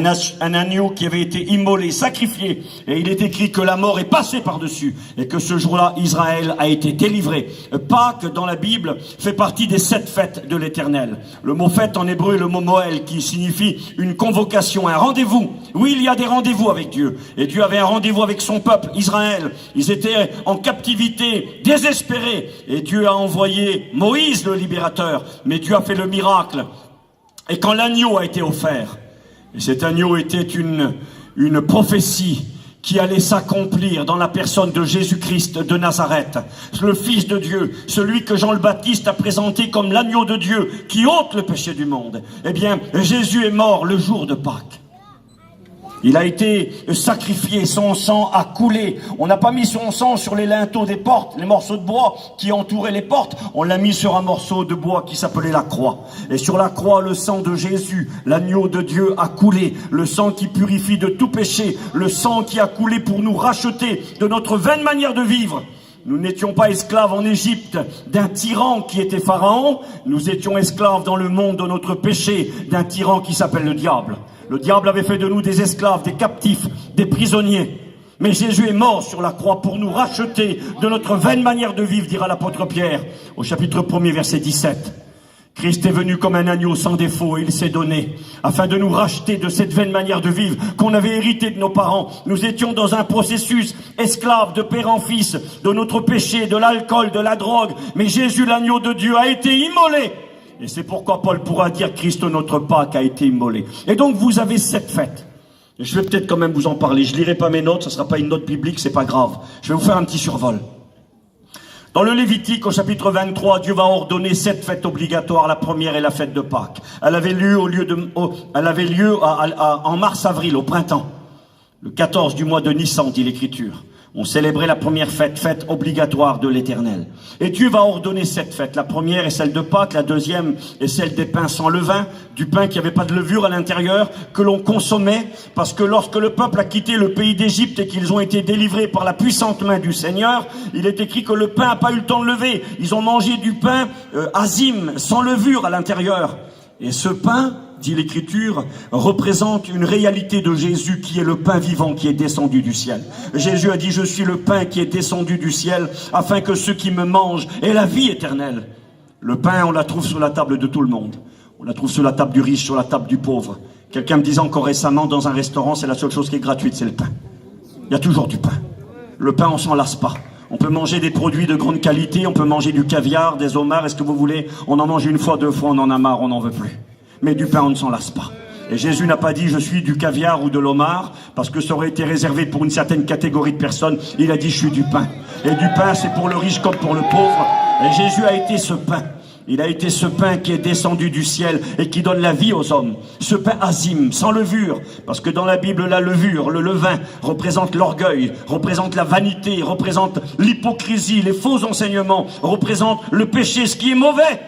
un agneau qui avait été immolé, sacrifié, et il est écrit que la mort est passée par-dessus, et que ce jour-là, Israël a été délivré. Pâques, dans la Bible, fait partie des 7 fêtes de l'Éternel. Le mot fête en hébreu est le mot Moël, qui signifie une convocation, un rendez-vous. Oui, il y a des rendez-vous avec Dieu, et Dieu avait un rendez-vous avec son peuple, Israël. Ils étaient en captivité, désespérés, et Dieu a envoyé Moïse, le libérateur, mais Dieu a fait le miracle. Et quand l'agneau a été offert, et cet agneau était une prophétie qui allait s'accomplir dans la personne de Jésus-Christ de Nazareth, le Fils de Dieu, celui que Jean le Baptiste a présenté comme l'agneau de Dieu qui ôte le péché du monde. Eh bien, Jésus est mort le jour de Pâques. Il a été sacrifié, son sang a coulé. On n'a pas mis son sang sur les linteaux des portes, les morceaux de bois qui entouraient les portes. On l'a mis sur un morceau de bois qui s'appelait la croix. Et sur la croix, le sang de Jésus, l'agneau de Dieu, a coulé. Le sang qui purifie de tout péché. Le sang qui a coulé pour nous racheter de notre vaine manière de vivre. Nous n'étions pas esclaves en Égypte d'un tyran qui était Pharaon. Nous étions esclaves dans le monde de notre péché d'un tyran qui s'appelle le diable. Le diable avait fait de nous des esclaves, des captifs, des prisonniers. Mais Jésus est mort sur la croix pour nous racheter de notre vaine manière de vivre, dira l'apôtre Pierre, au chapitre 1er, verset 17. Christ est venu comme un agneau sans défaut et il s'est donné afin de nous racheter de cette vaine manière de vivre qu'on avait héritée de nos parents. Nous étions dans un processus esclave de père en fils, de notre péché, de l'alcool, de la drogue. Mais Jésus, l'agneau de Dieu, a été immolé. Et c'est pourquoi Paul pourra dire Christ notre Pâque a été immolé. Et donc vous avez cette fête. Et je vais peut-être quand même vous en parler. Je lirai pas mes notes, ça sera pas une note biblique, c'est pas grave. Je vais vous faire un petit survol. Dans le Lévitique, au chapitre 23, Dieu va ordonner 7 fêtes obligatoires. La première est la fête de Pâques. Elle avait lieu en mars-avril, au printemps. Le 14 du mois de Nissan, dit l'Écriture. On célébrait la première fête obligatoire de l'Éternel. Et Dieu va ordonner 7 fêtes. La première est celle de Pâques, la deuxième est celle des pains sans levain, du pain qui n'avait pas de levure à l'intérieur, que l'on consommait, parce que lorsque le peuple a quitté le pays d'Égypte et qu'ils ont été délivrés par la puissante main du Seigneur, il est écrit que le pain n'a pas eu le temps de lever. Ils ont mangé du pain azim, sans levure à l'intérieur. Et ce pain, dit l'Écriture, représente une réalité de Jésus qui est le pain vivant qui est descendu du ciel. Jésus a dit, je suis le pain qui est descendu du ciel, afin que ceux qui me mangent aient la vie éternelle. Le pain, on la trouve sur la table de tout le monde. On la trouve sur la table du riche, sur la table du pauvre. Quelqu'un me disait encore récemment, dans un restaurant, c'est la seule chose qui est gratuite, c'est le pain. Il y a toujours du pain. Le pain, on s'en lasse pas. On peut manger des produits de grande qualité, on peut manger du caviar, des homards, est-ce que vous voulez? On en mange une fois, 2 fois, on en a marre, on n'en veut plus. Mais du pain, on ne s'en lasse pas. Et Jésus n'a pas dit je suis du caviar ou de l'homard, parce que ça aurait été réservé pour une certaine catégorie de personnes. Il a dit je suis du pain. Et du pain, c'est pour le riche comme pour le pauvre. Et Jésus a été ce pain. Il a été ce pain qui est descendu du ciel et qui donne la vie aux hommes. Ce pain azim, sans levure. Parce que dans la Bible, la levure, le levain, représente l'orgueil, représente la vanité, représente l'hypocrisie, les faux enseignements, représente le péché, ce qui est mauvais.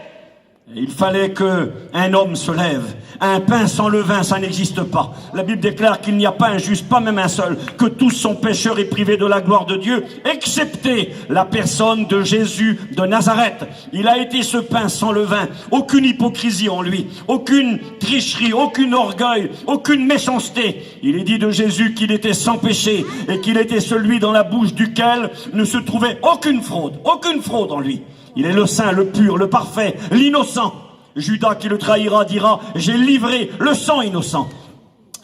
Et il fallait qu'un homme se lève. Un pain sans levain, ça n'existe pas. La Bible déclare qu'il n'y a pas un juste, pas même un seul, que tous sont pécheurs et privés de la gloire de Dieu, excepté la personne de Jésus de Nazareth. Il a été ce pain sans levain. Aucune hypocrisie en lui, aucune tricherie, aucun orgueil, aucune méchanceté. Il est dit de Jésus qu'il était sans péché et qu'il était celui dans la bouche duquel ne se trouvait aucune fraude en lui. Il est le saint, le pur, le parfait, l'innocent. Judas qui le trahira dira « J'ai livré le sang innocent ».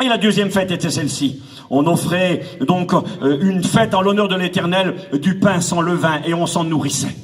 Et la deuxième fête était celle-ci. On offrait donc une fête en l'honneur de l'Éternel, du pain sans levain, et on s'en nourrissait.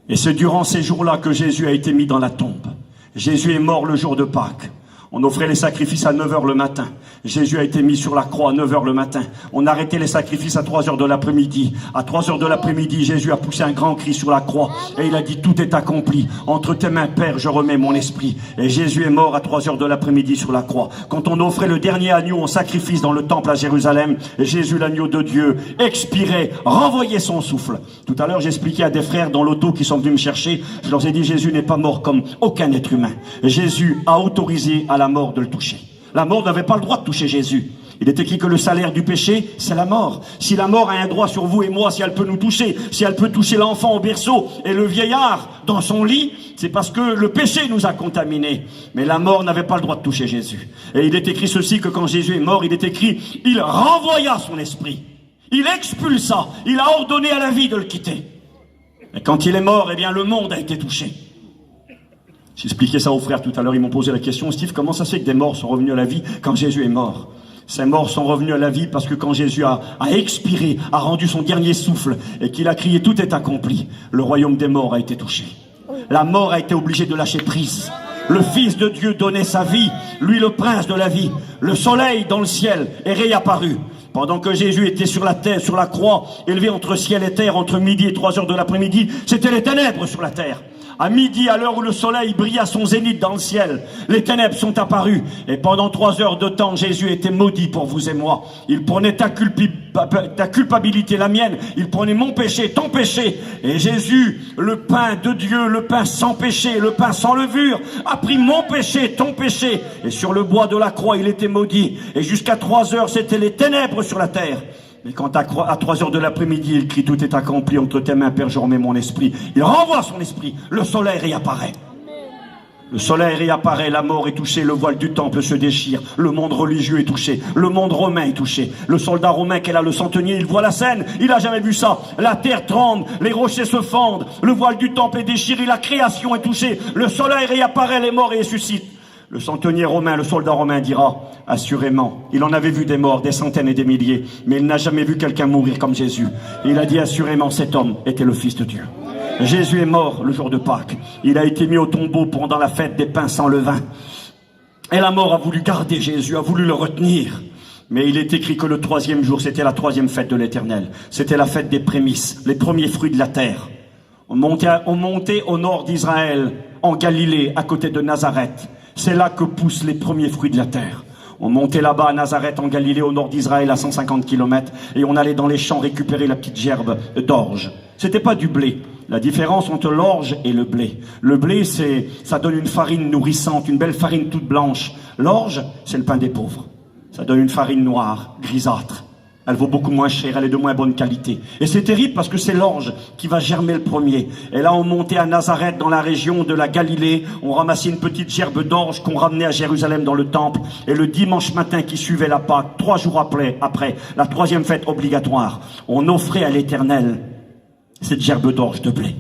Et c'est durant ces jours-là que Jésus a été mis dans la tombe. Jésus est mort le jour de Pâques. On offrait les sacrifices à 9h le matin. Jésus a été mis sur la croix à 9h le matin. On arrêtait les sacrifices à 3h de l'après-midi. À 3h de l'après-midi, Jésus a poussé un grand cri sur la croix. Et il a dit, tout est accompli. Entre tes mains, Père, je remets mon esprit. Et Jésus est mort à 3h de l'après-midi sur la croix. Quand on offrait le dernier agneau en sacrifice dans le temple à Jérusalem, Jésus, l'agneau de Dieu, expirait, renvoyait son souffle. Tout à l'heure, j'expliquais à des frères dans l'auto qui sont venus me chercher. Je leur ai dit, Jésus n'est pas mort comme aucun être humain. Jésus a autorisé à la mort de le toucher. La mort n'avait pas le droit de toucher Jésus. Il est écrit que le salaire du péché, c'est la mort. Si la mort a un droit sur vous et moi, si elle peut nous toucher, si elle peut toucher l'enfant au berceau et le vieillard dans son lit, c'est parce que le péché nous a contaminés. Mais la mort n'avait pas le droit de toucher Jésus. Et il est écrit ceci, que quand Jésus est mort, il est écrit, il renvoya son esprit. Il expulsa, il a ordonné à la vie de le quitter. Et quand il est mort, eh bien le monde a été touché. J'expliquais ça aux frères tout à l'heure, ils m'ont posé la question, Steve, comment ça se fait que des morts sont revenus à la vie quand Jésus est mort? Ces morts sont revenus à la vie parce que quand Jésus a expiré, a rendu son dernier souffle et qu'il a crié tout est accompli, le royaume des morts a été touché. La mort a été obligée de lâcher prise. Le Fils de Dieu donnait sa vie, lui le prince de la vie. Le soleil dans le ciel est réapparu. Pendant que Jésus était sur la terre, sur la croix, élevé entre ciel et terre, entre midi et 3 heures de l'après-midi, c'était les ténèbres sur la terre. À midi, à l'heure où le soleil brille à son zénith dans le ciel, les ténèbres sont apparues. Et pendant 3 heures de temps, Jésus était maudit pour vous et moi. Il prenait ta culpabilité, la mienne. Il prenait mon péché, ton péché. Et Jésus, le pain de Dieu, le pain sans péché, le pain sans levure, a pris mon péché, ton péché. Et sur le bois de la croix, il était maudit. Et jusqu'à 3 heures, c'était les ténèbres sur la terre. Mais quand à 3 heures de l'après-midi, il crie, tout est accompli, entre tes mains, Père, je remets mon esprit. Il renvoie son esprit. Le soleil réapparaît. Le soleil réapparaît, la mort est touchée, le voile du temple se déchire, le monde religieux est touché, le monde romain est touché. Le soldat romain qui est là, le centenier, il voit la scène, il a jamais vu ça. La terre tremble, les rochers se fendent, le voile du temple est déchiré, la création est touchée, le soleil réapparaît, les morts ressuscitent. Le centenier romain, le soldat romain dira, assurément, il en avait vu des morts, des centaines et des milliers, mais il n'a jamais vu quelqu'un mourir comme Jésus. Et il a dit, assurément, cet homme était le Fils de Dieu. Jésus est mort le jour de Pâques. Il a été mis au tombeau pendant la fête des pains sans levain. Et la mort a voulu garder Jésus, a voulu le retenir. Mais il est écrit que le 3e jour, c'était la 3e fête de l'Éternel. C'était la fête des prémices, les premiers fruits de la terre. On montait au nord d'Israël, en Galilée, à côté de Nazareth. C'est là que poussent les premiers fruits de la terre. On montait là-bas à Nazareth, en Galilée, au nord d'Israël, à 150 km, et on allait dans les champs récupérer la petite gerbe d'orge. C'était pas du blé. La différence entre l'orge et le blé. Le blé, ça donne une farine nourrissante, une belle farine toute blanche. L'orge, c'est le pain des pauvres. Ça donne une farine noire, grisâtre. Elle vaut beaucoup moins cher, elle est de moins bonne qualité. Et c'est terrible parce que c'est l'orge qui va germer le premier. Et là, on montait à Nazareth, dans la région de la Galilée. On ramassait une petite gerbe d'orge qu'on ramenait à Jérusalem dans le temple. Et le dimanche matin qui suivait la Pâque, 3 jours après, la 3e fête obligatoire, on offrait à l'Éternel cette gerbe d'orge de blé.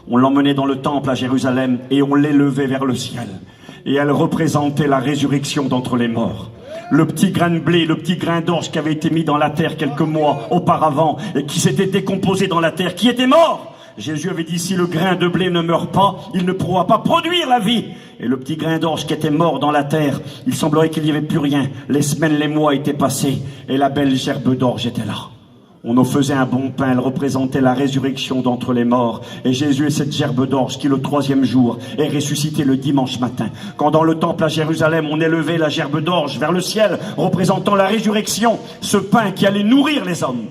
On l'emmenait dans le temple à Jérusalem et on l'élevait vers le ciel. Et elle représentait la résurrection d'entre les morts. Le petit grain de blé, le petit grain d'orge qui avait été mis dans la terre quelques mois auparavant et qui s'était décomposé dans la terre, qui était mort. Jésus avait dit, si le grain de blé ne meurt pas, il ne pourra pas produire la vie. Et le petit grain d'orge qui était mort dans la terre, il semblerait qu'il n'y avait plus rien. Les semaines, les mois étaient passés et la belle gerbe d'orge était là. On en faisait un bon pain, elle représentait la résurrection d'entre les morts. Et Jésus est cette gerbe d'orge qui, le 3e jour, est ressuscité le dimanche matin. Quand dans le temple à Jérusalem, on élevait la gerbe d'orge vers le ciel, représentant la résurrection, ce pain qui allait nourrir les hommes.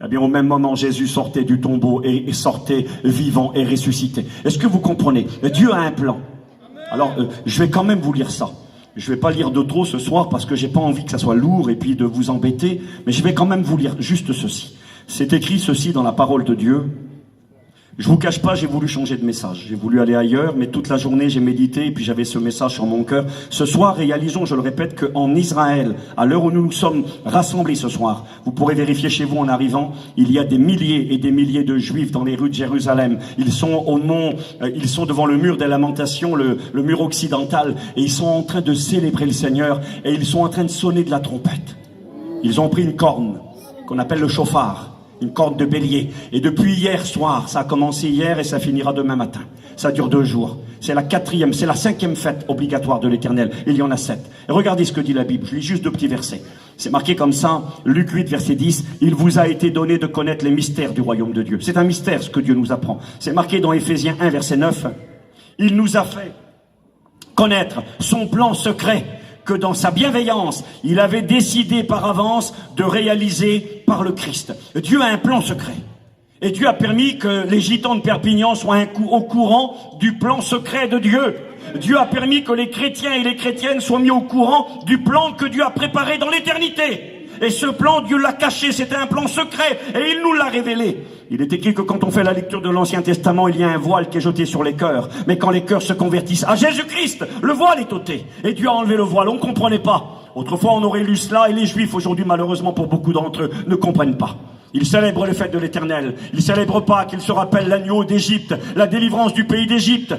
Eh bien, au même moment, Jésus sortait du tombeau et sortait vivant et ressuscité. Est-ce que vous comprenez? Dieu a un plan. Alors, je vais quand même vous lire ça. Je vais pas lire de trop ce soir parce que j'ai pas envie que ça soit lourd et puis de vous embêter, mais je vais quand même vous lire juste ceci. C'est écrit ceci dans la parole de Dieu. Je vous cache pas, j'ai voulu changer de message. J'ai voulu aller ailleurs, mais toute la journée j'ai médité et puis j'avais ce message sur mon cœur. Ce soir, réalisons, je le répète, qu'en Israël, à l'heure où nous nous sommes rassemblés ce soir, vous pourrez vérifier chez vous en arrivant, il y a des milliers et des milliers de Juifs dans les rues de Jérusalem. Ils sont au mont, ils sont devant le mur des lamentations, le mur occidental, et ils sont en train de célébrer le Seigneur et ils sont en train de sonner de la trompette. Ils ont pris une corne qu'on appelle le chauffard. Une corne de bélier. Et depuis hier soir, ça a commencé hier et ça finira demain matin. Ça dure 2 jours. C'est la 4e, c'est la 5e fête obligatoire de l'Éternel. Il y en a 7. Et regardez ce que dit la Bible. Je lis juste 2 petits versets. C'est marqué comme ça, Luc 8, verset 10. Il vous a été donné de connaître les mystères du royaume de Dieu. C'est un mystère ce que Dieu nous apprend. C'est marqué dans Éphésiens 1, verset 9. Il nous a fait connaître son plan secret que dans sa bienveillance, il avait décidé par avance de réaliser par le Christ. Dieu a un plan secret. Et Dieu a permis que les gitans de Perpignan soient au courant du plan secret de Dieu. Dieu a permis que les chrétiens et les chrétiennes soient mis au courant du plan que Dieu a préparé dans l'éternité. Et ce plan, Dieu l'a caché, c'était un plan secret, et il nous l'a révélé. Il est écrit que quand on fait la lecture de l'Ancien Testament, il y a un voile qui est jeté sur les cœurs. Mais quand les cœurs se convertissent à Jésus-Christ, le voile est ôté. Et Dieu a enlevé le voile, on ne comprenait pas. Autrefois, on aurait lu cela, et les Juifs, aujourd'hui, malheureusement, pour beaucoup d'entre eux, ne comprennent pas. Ils célèbrent les fêtes de l'Éternel. Ils célèbrent pas qu'ils se rappellent l'agneau d'Égypte, la délivrance du pays d'Égypte.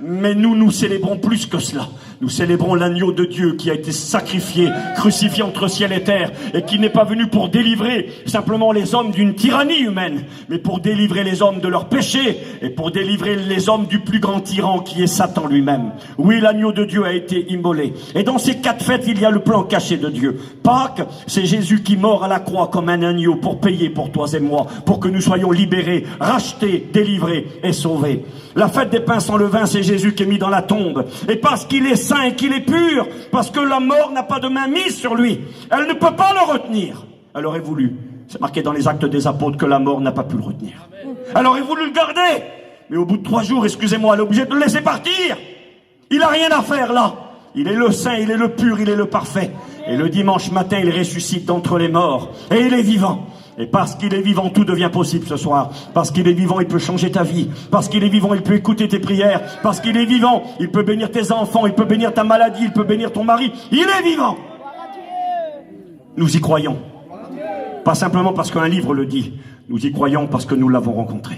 Mais nous célébrons plus que cela. Nous célébrons l'agneau de Dieu qui a été sacrifié, crucifié entre ciel et terre, et qui n'est pas venu pour délivrer simplement les hommes d'une tyrannie humaine, mais pour délivrer les hommes de leurs péchés, et pour délivrer les hommes du plus grand tyran qui est Satan lui-même. Oui, l'agneau de Dieu a été immolé. Et dans ces 4 fêtes, il y a le plan caché de Dieu. Pâques, c'est Jésus qui mord à la croix comme un agneau pour payer pour toi et moi, pour que nous soyons libérés, rachetés, délivrés et sauvés. La fête des pains sans levain, c'est Jésus qui est mis dans la tombe. Et parce qu'il est saint et qu'il est pur, parce que la mort n'a pas de main mise sur lui, elle ne peut pas le retenir. Elle aurait voulu. C'est marqué dans les Actes des Apôtres que la mort n'a pas pu le retenir. Elle aurait voulu le garder. Mais au bout de 3 jours, excusez-moi, elle est obligée de le laisser partir. Il n'a rien à faire là. Il est le saint, il est le pur, il est le parfait. Et le dimanche matin, il ressuscite d'entre les morts. Et il est vivant. Et parce qu'il est vivant, tout devient possible ce soir. Parce qu'il est vivant, il peut changer ta vie. Parce qu'il est vivant, il peut écouter tes prières. Parce qu'il est vivant, il peut bénir tes enfants, il peut bénir ta maladie, il peut bénir ton mari. Il est vivant. Nous y croyons. Pas simplement parce qu'un livre le dit. Nous y croyons parce que nous l'avons rencontré.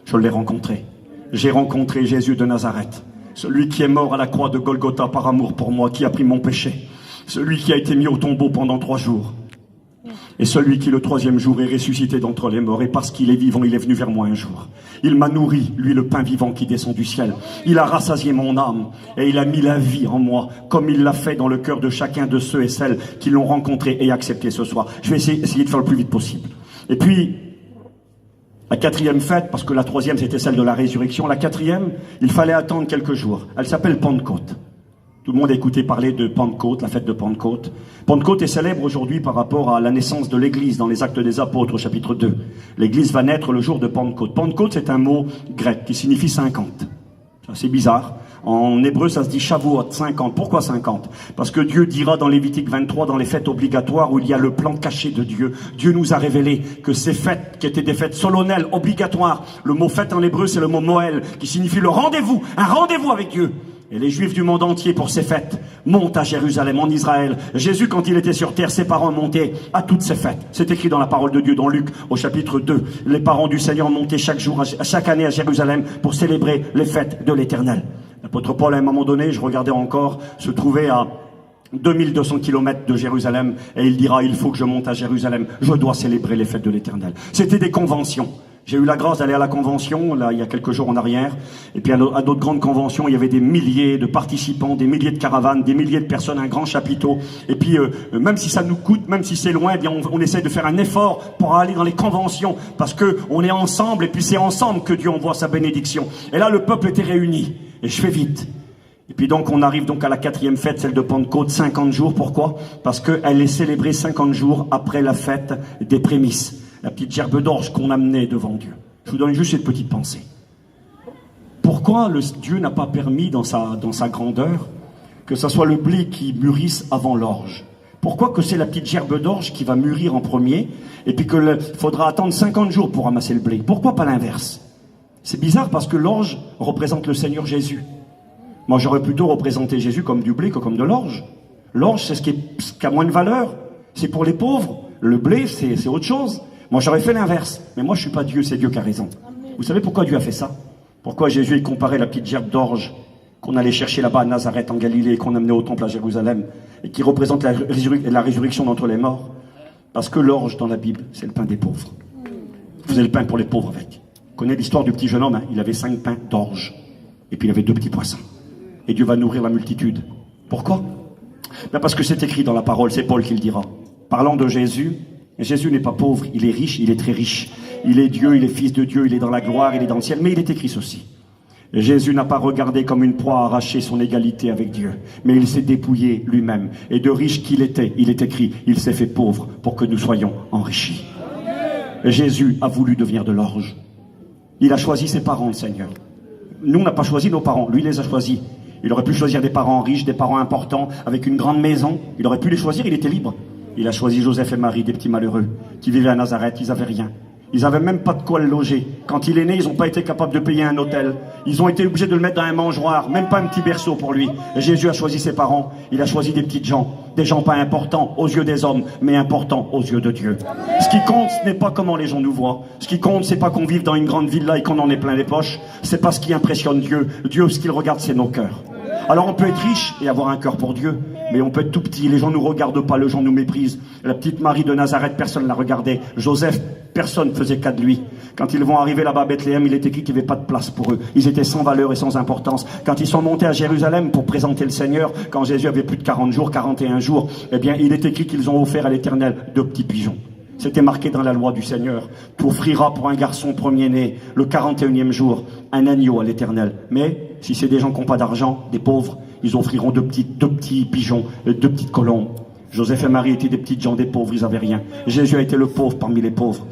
Je l'ai rencontré. J'ai rencontré Jésus de Nazareth. Celui qui est mort à la croix de Golgotha par amour pour moi, qui a pris mon péché. Celui qui a été mis au tombeau pendant 3 jours. Et celui qui le 3e jour est ressuscité d'entre les morts. Et parce qu'il est vivant, il est venu vers moi un jour. Il m'a nourri, lui le pain vivant qui descend du ciel. Il a rassasié mon âme et il a mis la vie en moi, comme il l'a fait dans le cœur de chacun de ceux et celles qui l'ont rencontré et accepté ce soir. Je vais essayer de faire le plus vite possible. Et puis, la 4e fête, parce que la 3e c'était celle de la résurrection, la 4e, il fallait attendre quelques jours. Elle s'appelle Pentecôte. Tout le monde a écouté parler de Pentecôte, la fête de Pentecôte. Pentecôte est célèbre aujourd'hui par rapport à la naissance de l'Église dans les Actes des Apôtres au chapitre 2. L'Église va naître le jour de Pentecôte. Pentecôte, c'est un mot grec qui signifie 50. C'est bizarre. En hébreu, ça se dit Shavuot, 50. Pourquoi 50? Parce que Dieu dira dans Lévitique 23, dans les fêtes obligatoires où il y a le plan caché de Dieu, Dieu nous a révélé que ces fêtes, qui étaient des fêtes solennelles, obligatoires, le mot fête en hébreu, c'est le mot Moël, qui signifie le rendez-vous, un rendez-vous avec Dieu. Et les Juifs du monde entier, pour ces fêtes, montent à Jérusalem, en Israël. Jésus, quand il était sur terre, ses parents montaient à toutes ces fêtes. C'est écrit dans la parole de Dieu, dans Luc, au chapitre 2. Les parents du Seigneur montaient chaque année à Jérusalem pour célébrer les fêtes de l'Éternel. L'apôtre Paul, à un moment donné, je regardais encore, se trouvait à 2200 kilomètres de Jérusalem, et il dira, il faut que je monte à Jérusalem, je dois célébrer les fêtes de l'Éternel. C'était des conventions. J'ai eu la grâce d'aller à la convention, là, il y a quelques jours en arrière, et puis à d'autres grandes conventions, il y avait des milliers de participants, des milliers de caravanes, des milliers de personnes, un grand chapiteau, et puis même si ça nous coûte, même si c'est loin, eh bien on essaie de faire un effort pour aller dans les conventions, parce que on est ensemble, et puis c'est ensemble que Dieu envoie sa bénédiction. Et là, le peuple était réuni, et je fais vite. Et puis donc on arrive donc à la 4e fête, celle de Pentecôte, 50 jours. Pourquoi? Parce qu'elle est célébrée 50 jours après la fête des prémices, la petite gerbe d'orge qu'on amenait devant Dieu. Je vous donne juste cette petite pensée. Pourquoi Dieu n'a pas permis dans sa grandeur que ce soit le blé qui mûrisse avant l'orge? Pourquoi que c'est la petite gerbe d'orge qui va mûrir en premier et puis qu'il faudra attendre 50 jours pour ramasser le blé? Pourquoi pas l'inverse? C'est bizarre parce que l'orge représente le Seigneur Jésus. Moi, j'aurais plutôt représenté Jésus comme du blé que comme de l'orge. L'orge, c'est ce qui a moins de valeur. C'est pour les pauvres. Le blé, c'est autre chose. Moi, j'aurais fait l'inverse. Mais moi, je suis pas Dieu, c'est Dieu qui a raison. Vous savez pourquoi Dieu a fait ça? Pourquoi Jésus a comparé la petite gerbe d'orge qu'on allait chercher là-bas à Nazareth, en Galilée, et qu'on amenait au temple à Jérusalem, et qui représente la résurrection d'entre les morts? Parce que l'orge, dans la Bible, c'est le pain des pauvres. Vous faisait le pain pour les pauvres avec. Vous connaissez l'histoire du petit jeune homme, hein? Il avait 5 pains d'orge. Et puis il avait 2 petits poissons. Et Dieu va nourrir la multitude. Pourquoi? Ben parce que c'est écrit dans la parole, c'est Paul qui le dira. Parlant de Jésus, Jésus n'est pas pauvre, il est riche, il est très riche. Il est Dieu, il est fils de Dieu, il est dans la gloire, il est dans le ciel. Mais il est écrit ceci. Jésus n'a pas regardé comme une proie arracher son égalité avec Dieu, mais il s'est dépouillé lui-même. Et de riche qu'il était, il est écrit, il s'est fait pauvre pour que nous soyons enrichis. Et Jésus a voulu devenir de l'orge. Il a choisi ses parents, le Seigneur. Nous, on n'a pas choisi nos parents, lui, il les a choisis. Il aurait pu choisir des parents riches, des parents importants, avec une grande maison. Il aurait pu les choisir, il était libre. Il a choisi Joseph et Marie, des petits malheureux, qui vivaient à Nazareth, ils n'avaient rien. Ils n'avaient même pas de quoi le loger. Quand il est né, ils n'ont pas été capables de payer un hôtel. Ils ont été obligés de le mettre dans un mangeoire, même pas un petit berceau pour lui. Et Jésus a choisi ses parents. Il a choisi des petites gens. Des gens pas importants aux yeux des hommes, mais importants aux yeux de Dieu. Ce qui compte, ce n'est pas comment les gens nous voient. Ce qui compte, c'est pas qu'on vive dans une grande villa et qu'on en ait plein les poches. C'est pas ce qui impressionne Dieu. Dieu, ce qu'il regarde, c'est nos cœurs. Alors on peut être riche et avoir un cœur pour Dieu, mais on peut être tout petit, les gens nous regardent pas, les gens nous méprisent. La petite Marie de Nazareth, personne ne la regardait. Joseph, personne ne faisait cas de lui. Quand ils vont arriver là-bas à Bethléem, il est écrit qu'il n'y avait pas de place pour eux. Ils étaient sans valeur et sans importance. Quand ils sont montés à Jérusalem pour présenter le Seigneur, quand Jésus avait plus de 40 jours, 41 jours, eh bien il est écrit qu'ils ont offert à l'Éternel 2 petits pigeons. C'était marqué dans la loi du Seigneur. Tu offriras pour un garçon premier-né, le 41e jour, un agneau à l'Éternel. Mais, si c'est des gens qui n'ont pas d'argent, des pauvres, ils offriront 2 petits pigeons, 2 petites colombes. Joseph et Marie étaient des petites gens, des pauvres, ils n'avaient rien. Jésus a été le pauvre parmi les pauvres.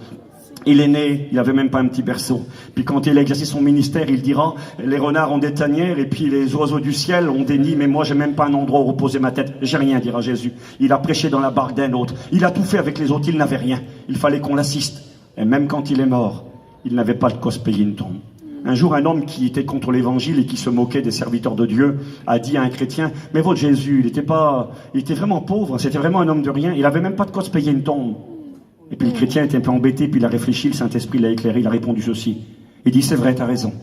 Il est né, il n'avait même pas un petit berceau. Puis quand il a exercé son ministère, il dira, les renards ont des tanières et puis les oiseaux du ciel ont des nids, mais moi j'ai même pas un endroit où reposer ma tête. J'ai rien, dira Jésus. Il a prêché dans la barque d'un autre. Il a tout fait avec les autres, il n'avait rien. Il fallait qu'on l'assiste. Et même quand il est mort, il n'avait pas de quoi se payer une tombe. Un jour, un homme qui était contre l'évangile et qui se moquait des serviteurs de Dieu a dit à un chrétien, mais votre Jésus, il était vraiment pauvre, c'était vraiment un homme de rien, il avait même pas de quoi se payer une tombe. Et puis le chrétien était un peu embêté, puis il a réfléchi, le Saint-Esprit l'a éclairé, il a répondu ceci. Il dit, c'est vrai, t'as raison.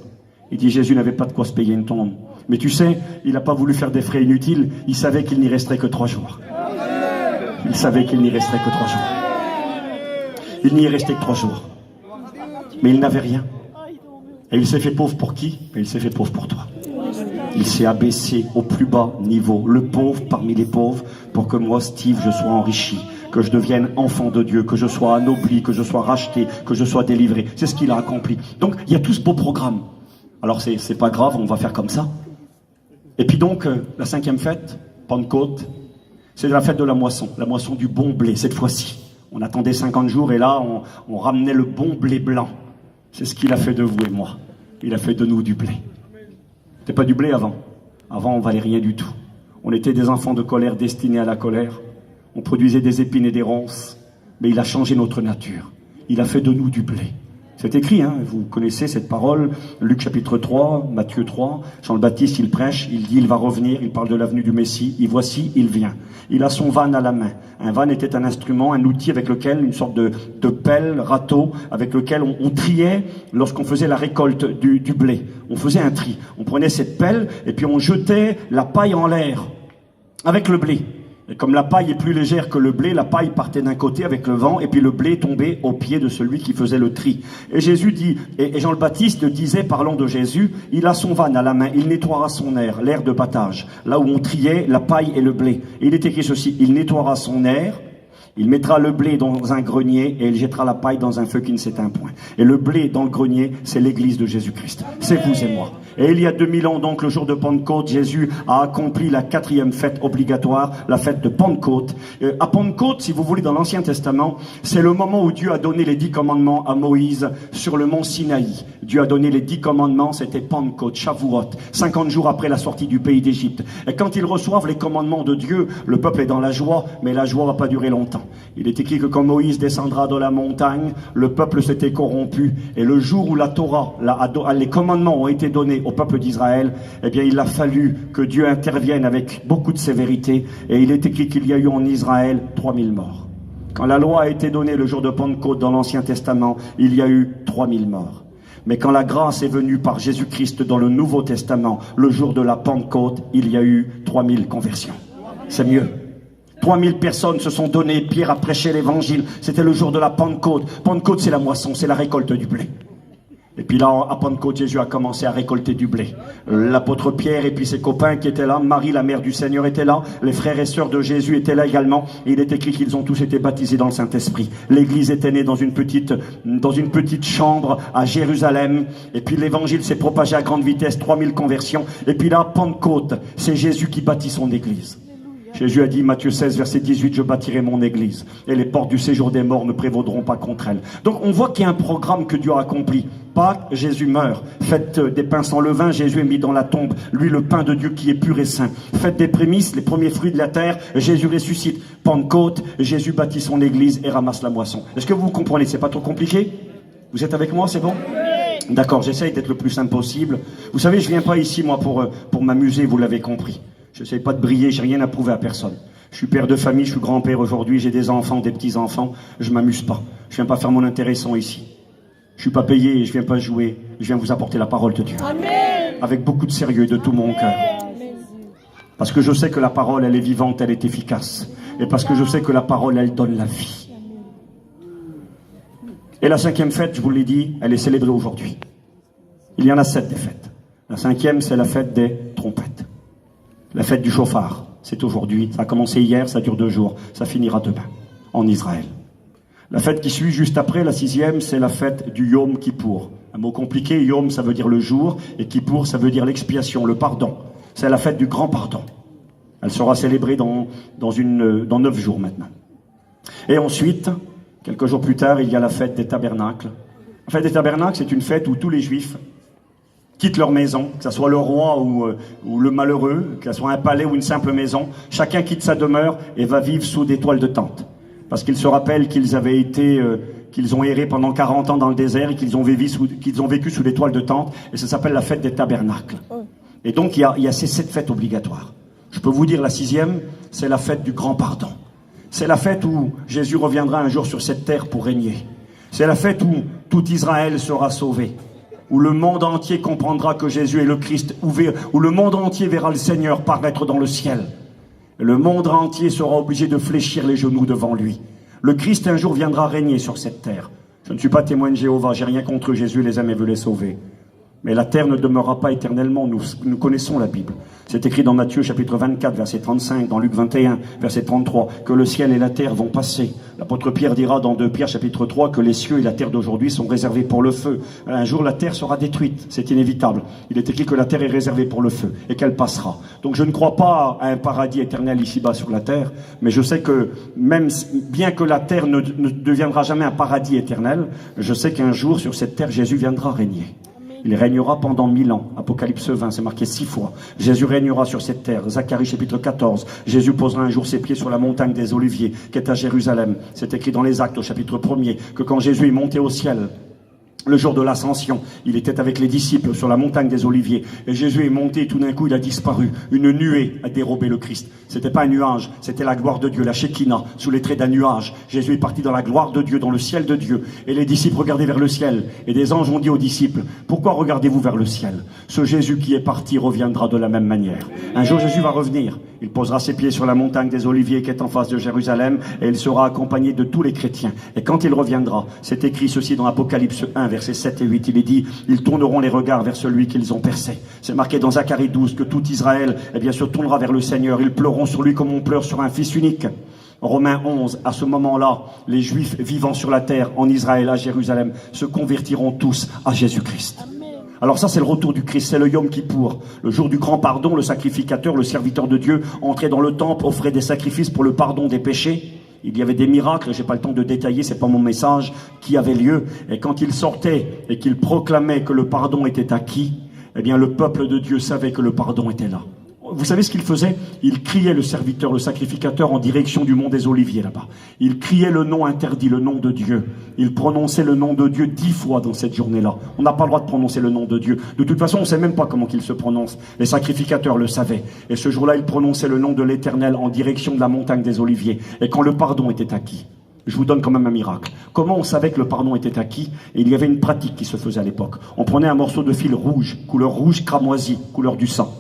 Il dit, Jésus n'avait pas de quoi se payer une tombe. Mais tu sais, il n'a pas voulu faire des frais inutiles, il savait qu'il n'y resterait que 3 jours. Il savait qu'il n'y resterait que 3 jours. Il n'y restait que 3 jours. Mais il n'avait rien. Et il s'est fait pauvre pour qui? Il s'est fait pauvre pour toi. Il s'est abaissé au plus bas niveau, le pauvre parmi les pauvres, pour que moi, Steve, je sois enrichi, que je devienne enfant de Dieu, que je sois anobli, que je sois racheté, que je sois délivré. C'est ce qu'il a accompli. Donc, il y a tout ce beau programme. Alors, c'est pas grave, on va faire comme ça. Et puis donc, la 5e fête, Pentecôte, c'est la fête de la moisson du bon blé, cette fois-ci. On attendait 50 jours et là, on ramenait le bon blé blanc. C'est ce qu'il a fait de vous et moi. Il a fait de nous du blé. C'était pas du blé avant. Avant, on valait rien du tout. On était des enfants de colère destinés à la colère. On produisait des épines et des ronces. Mais il a changé notre nature. Il a fait de nous du blé. C'est écrit, hein, vous connaissez cette parole, Luc chapitre 3, Matthieu 3, Jean le Baptiste, il prêche, il dit, il va revenir, il parle de l'avenue du Messie, et voici, il vient. Il a son van à la main. Un van était un instrument, un outil avec lequel, une sorte de pelle, râteau, avec lequel on triait lorsqu'on faisait la récolte du blé. On faisait un tri. On prenait cette pelle, et puis on jetait la paille en l'air, avec le blé. Et comme la paille est plus légère que le blé, la paille partait d'un côté avec le vent, et puis le blé tombait au pied de celui qui faisait le tri. Et Jésus dit, et Jean le Baptiste disait, parlant de Jésus, il a son van à la main, il nettoiera son aire, l'aire de battage, là où on triait la paille et le blé. Et il est écrit ceci, il nettoiera son aire, il mettra le blé dans un grenier et il jettera la paille dans un feu qui ne s'éteint point. Et le blé dans le grenier, c'est l'église de Jésus-Christ. C'est vous et moi. Et il y a 2000 ans, donc, le jour de Pentecôte, Jésus a accompli la 4e fête obligatoire, la fête de Pentecôte. À Pentecôte, si vous voulez, dans l'Ancien Testament, c'est le moment où Dieu a donné les 10 commandements à Moïse sur le mont Sinaï. Dieu a donné les 10 commandements, c'était Pentecôte, Shavuot, 50 jours après la sortie du pays d'Égypte. Et quand ils reçoivent les commandements de Dieu, le peuple est dans la joie, mais la joie va pas durer longtemps. Il est écrit que quand Moïse descendra de la montagne, le peuple s'était corrompu. Et le jour où la Torah, les commandements ont été donnés au peuple d'Israël, eh bien il a fallu que Dieu intervienne avec beaucoup de sévérité. Et il est écrit qu'il y a eu en Israël 3000 morts. Quand la loi a été donnée le jour de Pentecôte dans l'Ancien Testament, il y a eu 3000 morts. Mais quand la grâce est venue par Jésus-Christ dans le Nouveau Testament, le jour de la Pentecôte, il y a eu 3000 conversions. C'est mieux. 3000 personnes se sont données, Pierre a prêché l'évangile, c'était le jour de la Pentecôte. Pentecôte, c'est la moisson, c'est la récolte du blé. Et puis là, à Pentecôte, Jésus a commencé à récolter du blé. L'apôtre Pierre et puis ses copains qui étaient là, Marie, la mère du Seigneur, était là, les frères et sœurs de Jésus étaient là également. Et il est écrit qu'ils ont tous été baptisés dans le Saint-Esprit. L'église était née dans une petite chambre à Jérusalem. Et puis l'évangile s'est propagé à grande vitesse, 3000 conversions. Et puis là, Pentecôte, c'est Jésus qui bâtit son église. Jésus a dit, Matthieu 16, verset 18, je bâtirai mon église et les portes du séjour des morts ne prévaudront pas contre elle. Donc on voit qu'il y a un programme que Dieu a accompli. Pâques, Jésus meurt. Faites des pains sans levain, Jésus est mis dans la tombe. Lui, le pain de Dieu qui est pur et saint. Faites des prémices, les premiers fruits de la terre, Jésus ressuscite. Pentecôte, Jésus bâtit son église et ramasse la moisson. Est-ce que vous comprenez? C'est pas trop compliqué? Vous êtes avec moi, c'est bon? D'accord, j'essaye d'être le plus simple possible. Vous savez, je viens pas ici, moi, pour m'amuser, vous l'avez compris. Je n'essaye pas de briller, j'ai rien à prouver à personne. Je suis père de famille, je suis grand-père aujourd'hui, j'ai des enfants, des petits-enfants. Je m'amuse pas. Je viens pas faire mon intéressant ici. Je suis pas payé, je viens pas jouer. Je viens vous apporter la parole de Dieu. Amen. Avec beaucoup de sérieux et de tout mon cœur. Parce que je sais que la parole, elle est vivante, elle est efficace. Et parce que je sais que la parole, elle donne la vie. Et la 5e fête, je vous l'ai dit, elle est célébrée aujourd'hui. Il y en a 7 des fêtes. La 5e, c'est la fête des trompettes. La fête du chauffard, c'est aujourd'hui. Ça a commencé hier, ça dure 2 jours. Ça finira demain, en Israël. La fête qui suit juste après, la 6e, c'est la fête du Yom Kippour. Un mot compliqué, Yom, ça veut dire le jour, et Kippour, ça veut dire l'expiation, le pardon. C'est la fête du grand pardon. Elle sera célébrée dans 9 jours maintenant. Et ensuite, quelques jours plus tard, il y a la fête des tabernacles. La fête des tabernacles, c'est une fête où tous les Juifs quittent leur maison, que ce soit le roi ou le malheureux, que ce soit un palais ou une simple maison. Chacun quitte sa demeure et va vivre sous des toiles de tente. Parce qu'ils se rappellent qu'ils ont erré pendant 40 ans dans le désert et qu'ils ont vécu sous des toiles de tente. Et ça s'appelle la fête des tabernacles. Et donc, il y a ces 7 fêtes obligatoires. Je peux vous dire, la 6e, c'est la fête du grand pardon. C'est la fête où Jésus reviendra un jour sur cette terre pour régner. C'est la fête où tout Israël sera sauvé. Où le monde entier comprendra que Jésus est le Christ. Où le monde entier verra le Seigneur paraître dans le ciel. Le monde entier sera obligé de fléchir les genoux devant lui. Le Christ un jour viendra régner sur cette terre. Je ne suis pas témoin de Jéhovah, j'ai rien contre Jésus, les aime et veut les sauver. Mais la terre ne demeurera pas éternellement, nous connaissons la Bible. C'est écrit dans Matthieu chapitre 24, verset 35, dans Luc 21, verset 33, que le ciel et la terre vont passer. L'apôtre Pierre dira dans 2 Pierre chapitre 3 que les cieux et la terre d'aujourd'hui sont réservés pour le feu. Un jour la terre sera détruite, c'est inévitable. Il est écrit que la terre est réservée pour le feu et qu'elle passera. Donc je ne crois pas à un paradis éternel ici-bas sur la terre, mais je sais que même bien que la terre ne deviendra jamais un paradis éternel, je sais qu'un jour sur cette terre Jésus viendra régner. Il régnera pendant 1000 ans. Apocalypse 20, c'est marqué 6 fois. Jésus régnera sur cette terre. Zacharie chapitre 14. Jésus posera un jour ses pieds sur la montagne des Oliviers, qui est à Jérusalem. C'est écrit dans les Actes au chapitre 1er, que quand Jésus est monté au ciel, le jour de l'ascension, il était avec les disciples sur la montagne des Oliviers. Et Jésus est monté et tout d'un coup il a disparu. Une nuée a dérobé le Christ. C'était pas un nuage, c'était la gloire de Dieu, la Shekinah, sous les traits d'un nuage. Jésus est parti dans la gloire de Dieu, dans le ciel de Dieu. Et les disciples regardaient vers le ciel. Et des anges ont dit aux disciples, pourquoi regardez-vous vers le ciel? Ce Jésus qui est parti reviendra de la même manière. Un jour Jésus va revenir. Il posera ses pieds sur la montagne des Oliviers qui est en face de Jérusalem. Et il sera accompagné de tous les chrétiens. Et quand il reviendra, c'est écrit ceci dans Apocalypse 1, versets 7 et 8, il est dit, ils tourneront les regards vers celui qu'ils ont percé. C'est marqué dans Zacharie 12 que tout Israël, se tournera vers le Seigneur. Ils pleureront sur lui comme on pleure sur un fils unique. Romains 11, à ce moment-là, les Juifs vivant sur la terre, en Israël, à Jérusalem, se convertiront tous à Jésus-Christ. Alors ça, c'est le retour du Christ, c'est le Yom Kippour. Le jour du grand pardon, le sacrificateur, le serviteur de Dieu, entrait dans le temple, offrait des sacrifices pour le pardon des péchés. Il y avait des miracles, j'ai pas le temps de détailler, c'est pas mon message, qui avaient lieu. Et quand il sortait et qu'il proclamait que le pardon était acquis, eh bien le peuple de Dieu savait que le pardon était là. Vous savez ce qu'il faisait? Il criait, le serviteur, le sacrificateur, en direction du mont des Oliviers là-bas. Il criait le nom interdit, le nom de Dieu. Il prononçait le nom de Dieu 10 fois dans cette journée-là. On n'a pas le droit de prononcer le nom de Dieu. De toute façon, on ne sait même pas comment qu'il se prononce. Les sacrificateurs le savaient. Et ce jour-là, il prononçait le nom de l'Éternel en direction de la montagne des Oliviers. Et quand le pardon était acquis, je vous donne quand même un miracle. Comment on savait que le pardon était acquis? Et il y avait une pratique qui se faisait à l'époque. On prenait un morceau de fil rouge, couleur rouge cramoisi, couleur du sang.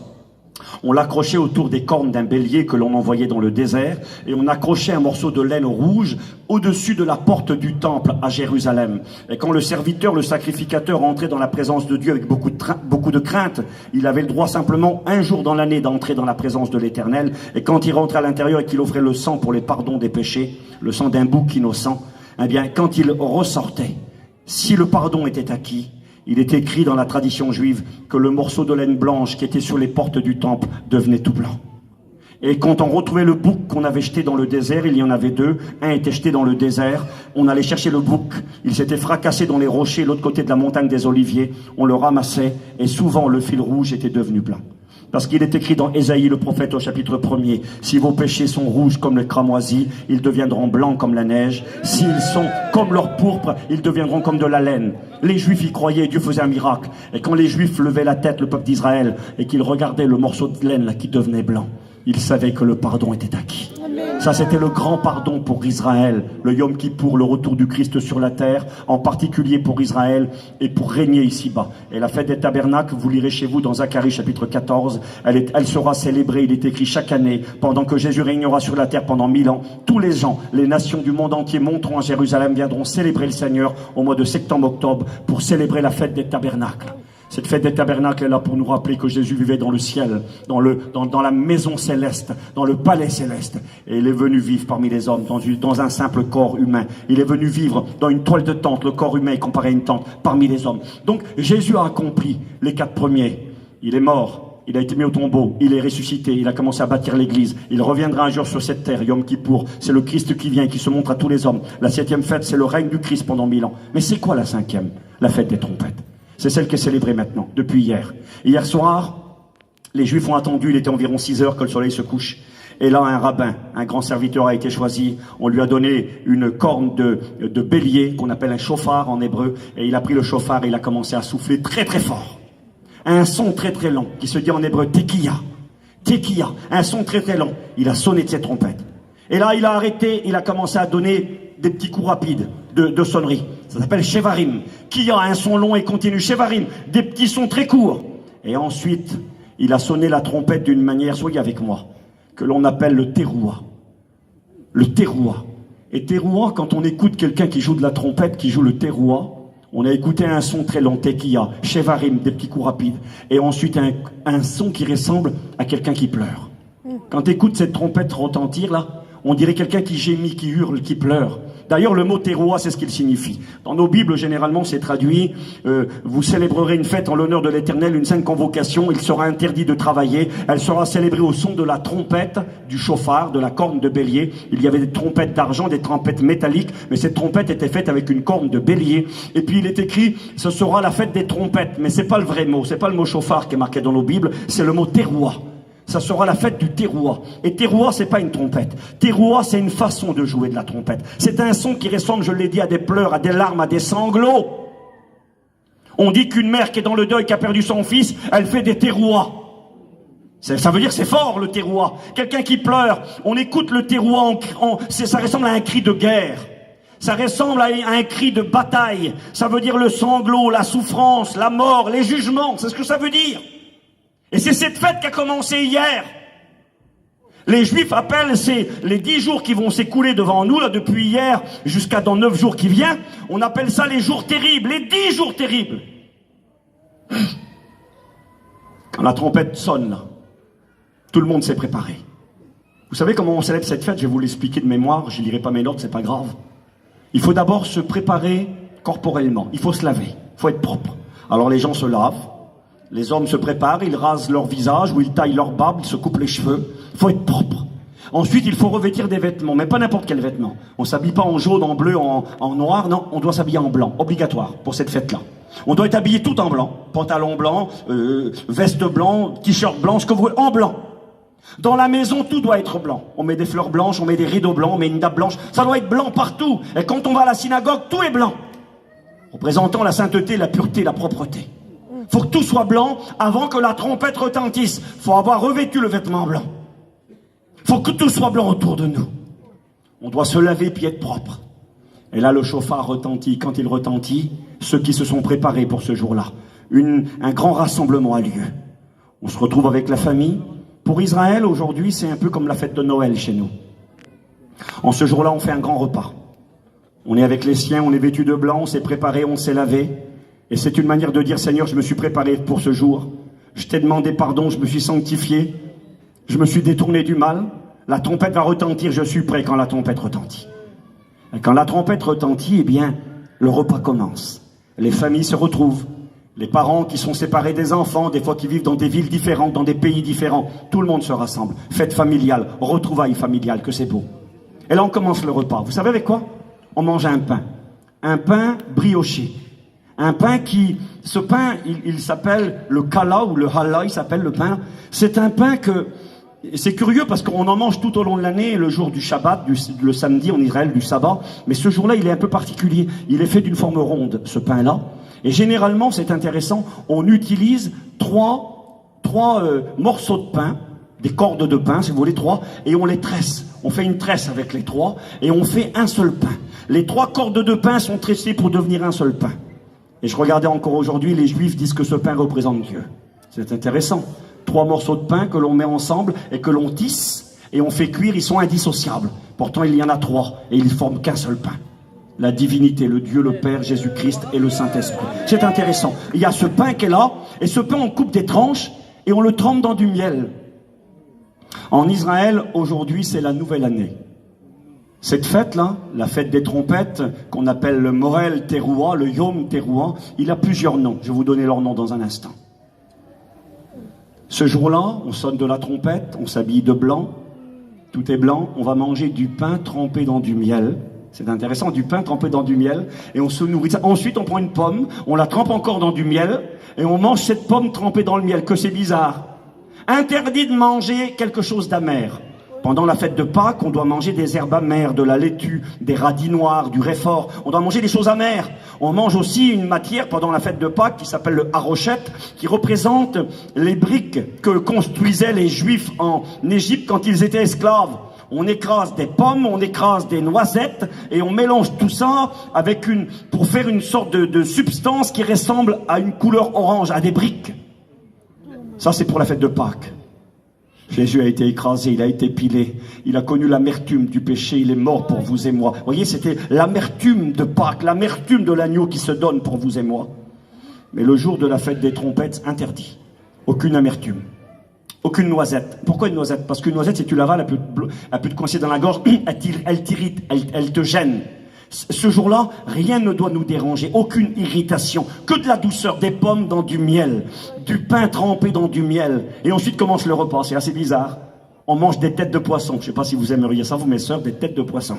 On l'accrochait autour des cornes d'un bélier que l'on envoyait dans le désert, et on accrochait un morceau de laine rouge au-dessus de la porte du temple à Jérusalem. Et quand le serviteur, le sacrificateur entrait dans la présence de Dieu avec beaucoup de crainte, il avait le droit simplement un jour dans l'année d'entrer dans la présence de l'Éternel. Et quand il rentrait à l'intérieur et qu'il offrait le sang pour les pardons des péchés, le sang d'un bouc innocent, eh bien quand il ressortait, si le pardon était acquis, il est écrit dans la tradition juive que le morceau de laine blanche qui était sur les portes du temple devenait tout blanc. Et quand on retrouvait le bouc qu'on avait jeté dans le désert, il y en avait deux. Un était jeté dans le désert. On allait chercher le bouc. Il s'était fracassé dans les rochers, l'autre côté de la montagne des Oliviers. On le ramassait et souvent le fil rouge était devenu blanc. Parce qu'il est écrit dans Ésaïe le prophète au chapitre 1er, si vos péchés sont rouges comme le cramoisi, ils deviendront blancs comme la neige. S'ils sont comme leur pourpre, ils deviendront comme de la laine. Les Juifs y croyaient, Dieu faisait un miracle. Et quand les Juifs levaient la tête, le peuple d'Israël, et qu'ils regardaient le morceau de laine là, qui devenait blanc, ils savaient que le pardon était acquis. Ça, c'était le grand pardon pour Israël, le Yom Kippour, le retour du Christ sur la terre, en particulier pour Israël et pour régner ici-bas. Et la fête des tabernacles, vous lirez chez vous dans Zacharie chapitre 14, elle sera célébrée, il est écrit chaque année, pendant que Jésus régnera sur la terre pendant 1000 ans. Tous les gens, les nations du monde entier monteront à Jérusalem, viendront célébrer le Seigneur au mois de septembre-octobre pour célébrer la fête des tabernacles. Cette fête des tabernacles est là pour nous rappeler que Jésus vivait dans le ciel, dans la maison céleste, dans le palais céleste. Et il est venu vivre parmi les hommes, dans un simple corps humain. Il est venu vivre dans une toile de tente, le corps humain est comparé à une tente, parmi les hommes. Donc Jésus a accompli les 4 premiers. Il est mort, il a été mis au tombeau, il est ressuscité, il a commencé à bâtir l'église. Il reviendra un jour sur cette terre, Yom Kippour. C'est le Christ qui vient, qui se montre à tous les hommes. La 7e fête, c'est le règne du Christ pendant 1000 ans. Mais c'est quoi la 5e? La fête des trompettes. C'est celle qui est célébrée maintenant, depuis hier. Hier soir, les Juifs ont attendu, il était environ 6 heures que le soleil se couche. Et là, un rabbin, un grand serviteur a été choisi. On lui a donné une corne de bélier, qu'on appelle un chauffard en hébreu. Et il a pris le chauffard et il a commencé à souffler très très fort. Un son très très long, qui se dit en hébreu tekiya. Tekiya, un son très très long. Il a sonné de ses trompettes. Et là, il a arrêté, il a commencé à donner des petits coups rapides de sonnerie. Ça s'appelle Shevarim. Qui a un son long et continu. Shevarim, des petits sons très courts. Et ensuite, il a sonné la trompette d'une manière, soyez avec moi, que l'on appelle le teroua. Le teroua. Et teroua, quand on écoute quelqu'un qui joue de la trompette, qui joue le teroua, on a écouté un son très long, tekiya, Shevarim, des petits coups rapides. Et ensuite, un son qui ressemble à quelqu'un qui pleure. Quand tu écoutes cette trompette retentir, là, on dirait quelqu'un qui gémit, qui hurle, qui pleure. D'ailleurs, le mot teroua, c'est ce qu'il signifie. Dans nos Bibles, généralement, c'est traduit vous célébrerez une fête en l'honneur de l'Éternel, une sainte convocation, il sera interdit de travailler, elle sera célébrée au son de la trompette, du chauffard, de la corne de bélier. Il y avait des trompettes d'argent, des trompettes métalliques, mais cette trompette était faite avec une corne de bélier. Et puis il est écrit, ce sera la fête des trompettes, mais c'est pas le vrai mot, c'est pas le mot chauffard qui est marqué dans nos Bibles, c'est le mot teroua. Ça sera la fête du teroua. Et teroua, c'est pas une trompette. Teroua, c'est une façon de jouer de la trompette. C'est un son qui ressemble, je l'ai dit, à des pleurs, à des larmes, à des sanglots. On dit qu'une mère qui est dans le deuil, qui a perdu son fils, elle fait des terouas. Ça veut dire c'est fort, le teroua. Quelqu'un qui pleure, on écoute le teroua, ça ressemble à un cri de guerre. Ça ressemble à un cri de bataille. Ça veut dire le sanglot, la souffrance, la mort, les jugements. C'est ce que ça veut dire. Et c'est cette fête qui a commencé hier. Les Juifs appellent les 10 jours qui vont s'écouler devant nous, là, depuis hier jusqu'à dans 9 jours qui viennent. On appelle ça les jours terribles, les 10 jours terribles. Quand la trompette sonne, là, tout le monde s'est préparé. Vous savez comment on célèbre cette fête? Je vais vous l'expliquer de mémoire, je ne lirai pas mes notes, c'est pas grave. Il faut d'abord se préparer corporellement, il faut se laver, il faut être propre. Alors les gens se lavent. Les hommes se préparent, ils rasent leur visage ou ils taillent leur barbe, ils se coupent les cheveux. Il faut être propre. Ensuite, il faut revêtir des vêtements, mais pas n'importe quel vêtement. On s'habille pas en jaune, en bleu, en noir, non, on doit s'habiller en blanc, obligatoire pour cette fête-là. On doit être habillé tout en blanc, pantalon blanc, veste blanc, t-shirt blanc, ce que vous voulez, en blanc. Dans la maison, tout doit être blanc. On met des fleurs blanches, on met des rideaux blancs, on met une nappe blanche. Ça doit être blanc partout. Et quand on va à la synagogue, tout est blanc, représentant la sainteté, la pureté, la propreté. Faut que tout soit blanc avant que la trompette retentisse. Faut avoir revêtu le vêtement blanc. Faut que tout soit blanc autour de nous. On doit se laver puis être propre. Et là, le chauffard retentit. Quand il retentit, ceux qui se sont préparés pour ce jour-là, un grand rassemblement a lieu. On se retrouve avec la famille. Pour Israël, aujourd'hui, c'est un peu comme la fête de Noël chez nous. En ce jour-là, on fait un grand repas. On est avec les siens, on est vêtu de blanc, on s'est préparé, on s'est lavé. Et c'est une manière de dire, Seigneur, je me suis préparé pour ce jour. Je t'ai demandé pardon, je me suis sanctifié. Je me suis détourné du mal. La trompette va retentir, je suis prêt quand la trompette retentit. Et quand la trompette retentit, eh bien, le repas commence. Les familles se retrouvent. Les parents qui sont séparés des enfants, des fois qui vivent dans des villes différentes, dans des pays différents, tout le monde se rassemble. Fête familiale, retrouvailles familiales, que c'est beau. Et là on commence le repas. Vous savez avec quoi? On mange un pain brioché. Un pain ce pain, il s'appelle le kala ou le hala, il s'appelle le pain. C'est un pain c'est curieux parce qu'on en mange tout au long de l'année, le jour du Shabbat, le samedi en Israël, du sabbat. Mais ce jour-là, il est un peu particulier. Il est fait d'une forme ronde, ce pain-là. Et généralement, c'est intéressant, on utilise trois morceaux de pain, des cordes de pain, si vous voulez, trois, et on les tresse. On fait une tresse avec les trois, et on fait un seul pain. Les 3 cordes de pain sont tressées pour devenir un seul pain. Et je regardais encore aujourd'hui, les Juifs disent que ce pain représente Dieu. C'est intéressant. 3 morceaux de pain que l'on met ensemble et que l'on tisse, et on fait cuire, ils sont indissociables. Pourtant, il y en a 3, et ils forment qu'un seul pain. La divinité, le Dieu, le Père, Jésus-Christ et le Saint-Esprit. C'est intéressant. Il y a ce pain qui est là, et ce pain, on coupe des tranches, et on le trempe dans du miel. En Israël, aujourd'hui, c'est la nouvelle année. Cette fête-là, la fête des trompettes, qu'on appelle le Morel Teruah, le Yom Teruah, il a plusieurs noms. Je vais vous donner leurs noms dans un instant. Ce jour-là, on sonne de la trompette, on s'habille de blanc, tout est blanc, on va manger du pain trempé dans du miel. C'est intéressant, du pain trempé dans du miel, et on se nourrit de ça. Ensuite, on prend une pomme, on la trempe encore dans du miel, et on mange cette pomme trempée dans le miel, que c'est bizarre. Interdit de manger quelque chose d'amer. Pendant la fête de Pâques, on doit manger des herbes amères, de la laitue, des radis noirs, du réfort. On doit manger des choses amères. On mange aussi une matière pendant la fête de Pâques qui s'appelle le harochette, qui représente les briques que construisaient les Juifs en Égypte quand ils étaient esclaves. On écrase des pommes, on écrase des noisettes, et on mélange tout ça pour faire une sorte de substance qui ressemble à une couleur orange, à des briques. Ça, c'est pour la fête de Pâques. Jésus a été écrasé, il a été pilé, il a connu l'amertume du péché, il est mort pour vous et moi. Vous voyez, c'était l'amertume de Pâques, l'amertume de l'agneau qui se donne pour vous et moi. Mais le jour de la fête des trompettes, interdit. Aucune amertume. Aucune noisette. Pourquoi une noisette? Parce qu'une noisette, si tu l'avales, elle peut te coincer dans la gorge, elle t'irrite, elle te gêne. Ce jour-là, rien ne doit nous déranger, aucune irritation, que de la douceur, des pommes dans du miel, du pain trempé dans du miel. Et ensuite commence le repas, c'est assez bizarre. On mange des têtes de poisson. Je ne sais pas si vous aimeriez ça, vous, mes sœurs, des têtes de poisson.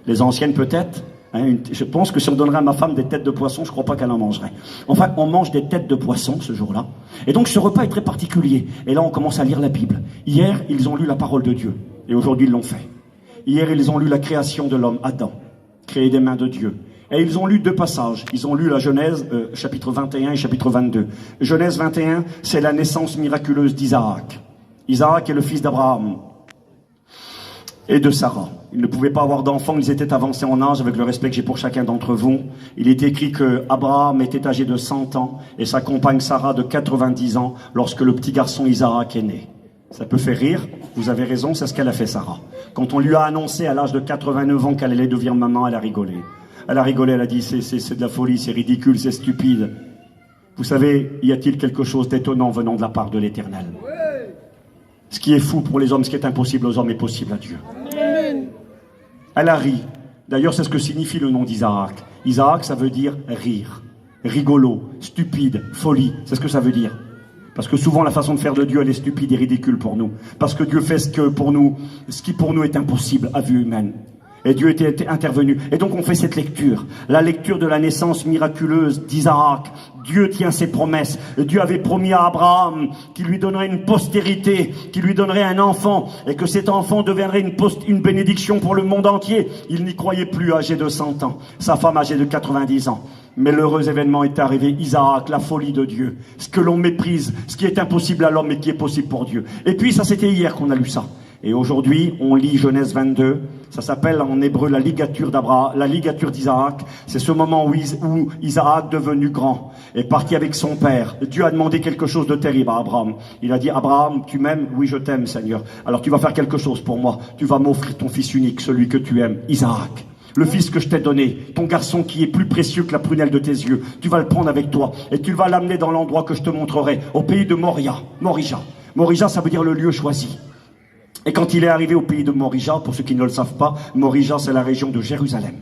Les anciennes peut-être. Je pense que si on donnerait à ma femme des têtes de poisson, je ne crois pas qu'elle en mangerait. Enfin, on mange des têtes de poisson ce jour-là. Et donc ce repas est très particulier. Et là, on commence à lire la Bible. Hier, ils ont lu la parole de Dieu. Et aujourd'hui, ils l'ont fait. Hier, ils ont lu la création de l'homme, Adam, créé des mains de Dieu. Et ils ont lu 2 passages. Ils ont lu la Genèse, chapitre 21 et chapitre 22. Genèse 21, c'est la naissance miraculeuse d'Isaac. Isaac est le fils d'Abraham et de Sarah. Ils ne pouvaient pas avoir d'enfants, ils étaient avancés en âge, avec le respect que j'ai pour chacun d'entre vous. Il est écrit que Abraham était âgé de 100 ans et sa compagne Sarah de 90 ans lorsque le petit garçon Isaac est né. Ça peut faire rire, vous avez raison, c'est ce qu'elle a fait, Sarah. Quand on lui a annoncé à l'âge de 89 ans qu'elle allait devenir maman, elle a rigolé. Elle a rigolé, elle a dit c'est de la folie, c'est ridicule, c'est stupide. Vous savez, y a-t-il quelque chose d'étonnant venant de la part de l'Éternel? Ce qui est fou pour les hommes, ce qui est impossible aux hommes est possible à Dieu. Amen. Elle a ri. D'ailleurs, c'est ce que signifie le nom d'Isaac. Isaac, ça veut dire rire, rigolo, stupide, folie. C'est ce que ça veut dire. Parce que souvent, la façon de faire de Dieu, elle est stupide et ridicule pour nous. Parce que Dieu fait ce qui pour nous est impossible à vue humaine. Et Dieu était intervenu. Et donc on fait cette lecture. La lecture de la naissance miraculeuse d'Isaac. Dieu tient ses promesses. Dieu avait promis à Abraham qu'il lui donnerait une postérité, qu'il lui donnerait un enfant, et que cet enfant deviendrait une bénédiction pour le monde entier. Il n'y croyait plus, âgé de 100 ans. Sa femme âgée de 90 ans. Mais l'heureux événement est arrivé. Isaac, la folie de Dieu. Ce que l'on méprise, ce qui est impossible à l'homme et qui est possible pour Dieu. Et puis ça, c'était hier qu'on a lu ça. Et aujourd'hui, on lit Genèse 22. Ça s'appelle en hébreu la ligature d'Abraham, la ligature d'Isaac. C'est ce moment où Isaac, devenu grand, est parti avec son père. Dieu a demandé quelque chose de terrible à Abraham. Il a dit, Abraham, tu m'aimes? Oui, je t'aime, Seigneur. Alors tu vas faire quelque chose pour moi. Tu vas m'offrir ton fils unique, celui que tu aimes, Isaac. Le fils que je t'ai donné, ton garçon qui est plus précieux que la prunelle de tes yeux. Tu vas le prendre avec toi et tu vas l'amener dans l'endroit que je te montrerai, au pays de Moria. Moria, ça veut dire le lieu choisi. Et quand il est arrivé au pays de Morija, pour ceux qui ne le savent pas, Morija c'est la région de Jérusalem.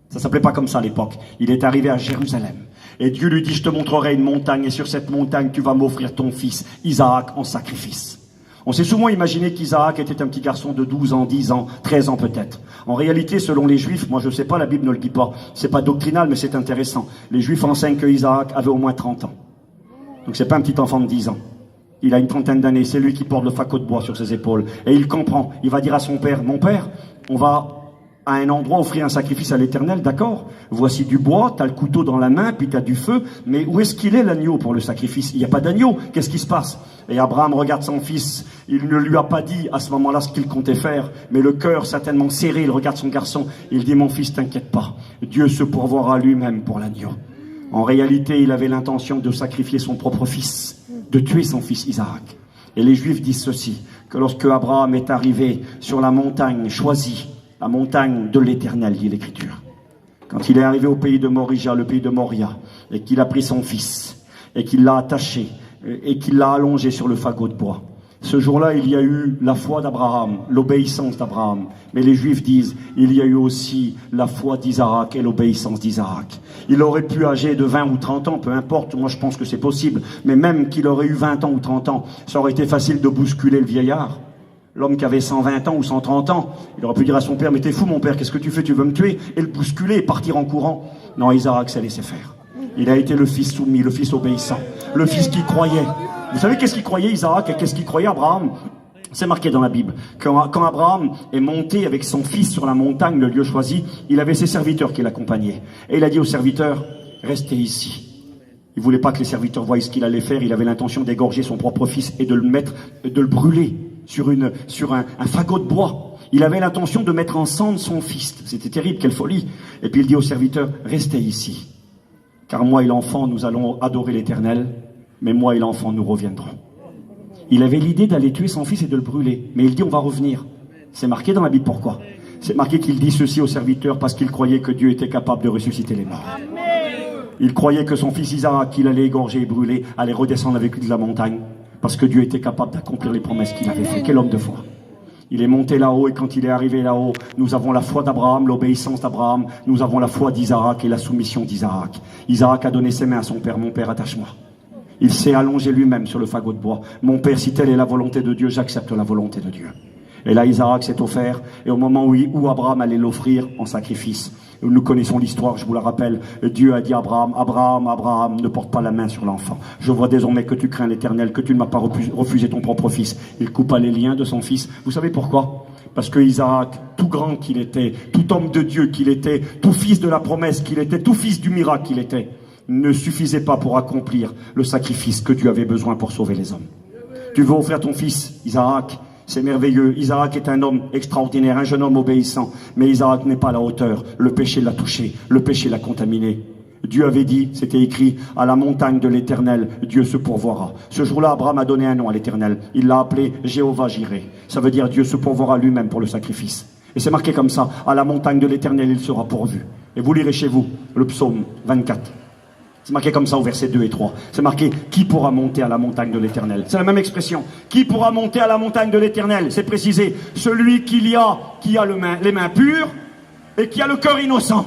Ça s'appelait pas comme ça à l'époque. Il est arrivé à Jérusalem. Et Dieu lui dit, je te montrerai une montagne, et sur cette montagne, tu vas m'offrir ton fils, Isaac, en sacrifice. On s'est souvent imaginé qu'Isaac était un petit garçon de 12 ans, 10 ans, 13 ans peut-être. En réalité, selon les Juifs, moi je ne sais pas, la Bible ne le dit pas, c'est pas doctrinal, mais c'est intéressant. Les Juifs enseignent que Isaac avait au moins 30 ans. Donc c'est pas un petit enfant de 10 ans. Il a une trentaine d'années, c'est lui qui porte le fagot de bois sur ses épaules. Et il comprend, il va dire à son père, mon père, on va à un endroit offrir un sacrifice à l'Éternel, d'accord? Voici du bois, t'as le couteau dans la main, puis t'as du feu, mais où est-ce qu'il est l'agneau pour le sacrifice? Il n'y a pas d'agneau, qu'est-ce qui se passe? Et Abraham regarde son fils, il ne lui a pas dit à ce moment-là ce qu'il comptait faire, mais le cœur certainement serré, il regarde son garçon, il dit, mon fils, t'inquiète pas, Dieu se pourvoira lui-même pour l'agneau. En réalité, il avait l'intention de sacrifier son propre fils, de tuer son fils Isaac. Et les Juifs disent ceci, que lorsque Abraham est arrivé sur la montagne choisie, la montagne de l'Éternel, dit l'Écriture. Quand il est arrivé au pays de Moria, le pays de Moria, et qu'il a pris son fils, et qu'il l'a attaché, et qu'il l'a allongé sur le fagot de bois. Ce jour-là, il y a eu la foi d'Abraham, l'obéissance d'Abraham. Mais les Juifs disent, il y a eu aussi la foi d'Isaac et l'obéissance d'Isaac. Il aurait pu âgé de 20 ou 30 ans, peu importe, moi je pense que c'est possible. Mais même qu'il aurait eu 20 ans ou 30 ans, ça aurait été facile de bousculer le vieillard. L'homme qui avait 120 ans ou 130 ans, il aurait pu dire à son père, mais t'es fou mon père, qu'est-ce que tu fais, tu veux me tuer? Et le bousculer et partir en courant. Non, Isaac s'est laissé faire. Il a été le fils soumis, le fils obéissant, le fils qui croyait. Vous savez qu'est-ce qu'il croyait Isaac et qu'est-ce qu'il croyait Abraham? C'est marqué dans la Bible. Quand Abraham est monté avec son fils sur la montagne, le lieu choisi, il avait ses serviteurs qui l'accompagnaient. Et il a dit aux serviteurs, restez ici. Il voulait pas que les serviteurs voient ce qu'il allait faire, il avait l'intention d'égorger son propre fils et de le mettre, de le brûler sur un fagot de bois. Il avait l'intention de mettre en cendre son fils. C'était terrible, quelle folie. Et puis il dit aux serviteurs, restez ici. Car moi et l'enfant, nous allons adorer l'Éternel, mais moi et l'enfant, nous reviendrons. Il avait l'idée d'aller tuer son fils et de le brûler. Mais il dit, on va revenir. C'est marqué dans la Bible, pourquoi? C'est marqué qu'il dit ceci aux serviteurs parce qu'il croyait que Dieu était capable de ressusciter les morts. Il croyait que son fils Isaac, qu'il allait égorger et brûler, allait redescendre avec lui de la montagne. Parce que Dieu était capable d'accomplir les promesses qu'il avait faites. Quel homme de foi! Il est monté là-haut et quand il est arrivé là-haut, nous avons la foi d'Abraham, l'obéissance d'Abraham, nous avons la foi d'Isaac et la soumission d'Isaac. Isaac a donné ses mains à son père, mon père, attache-moi. Il s'est allongé lui-même sur le fagot de bois. Mon père, si telle est la volonté de Dieu, j'accepte la volonté de Dieu. Et là, Isaac s'est offert, et au moment où Abraham allait l'offrir en sacrifice, nous connaissons l'histoire, je vous la rappelle, Dieu a dit à Abraham, Abraham, Abraham, ne porte pas la main sur l'enfant. Je vois désormais que tu crains l'Éternel, que tu ne m'as pas refusé ton propre fils. Il coupa les liens de son fils. Vous savez pourquoi? Parce que Isaac, tout grand qu'il était, tout homme de Dieu qu'il était, tout fils de la promesse qu'il était, tout fils du miracle qu'il était, ne suffisait pas pour accomplir le sacrifice que Dieu avait besoin pour sauver les hommes. Tu veux offrir ton fils, Isaac? C'est merveilleux. Isaac est un homme extraordinaire, un jeune homme obéissant. Mais Isaac n'est pas à la hauteur. Le péché l'a touché. Le péché l'a contaminé. Dieu avait dit, c'était écrit, à la montagne de l'Éternel, Dieu se pourvoira. Ce jour-là, Abraham a donné un nom à l'Éternel. Il l'a appelé Jéhovah Jireh. Ça veut dire Dieu se pourvoira lui-même pour le sacrifice. Et c'est marqué comme ça, à la montagne de l'Éternel, il sera pourvu. Et vous lirez chez vous le psaume 24. C'est marqué comme ça au verset 2 et 3. C'est marqué, qui pourra monter à la montagne de l'Éternel? C'est la même expression. Qui pourra monter à la montagne de l'Éternel? C'est précisé. Celui qui a les mains pures et qui a le cœur innocent.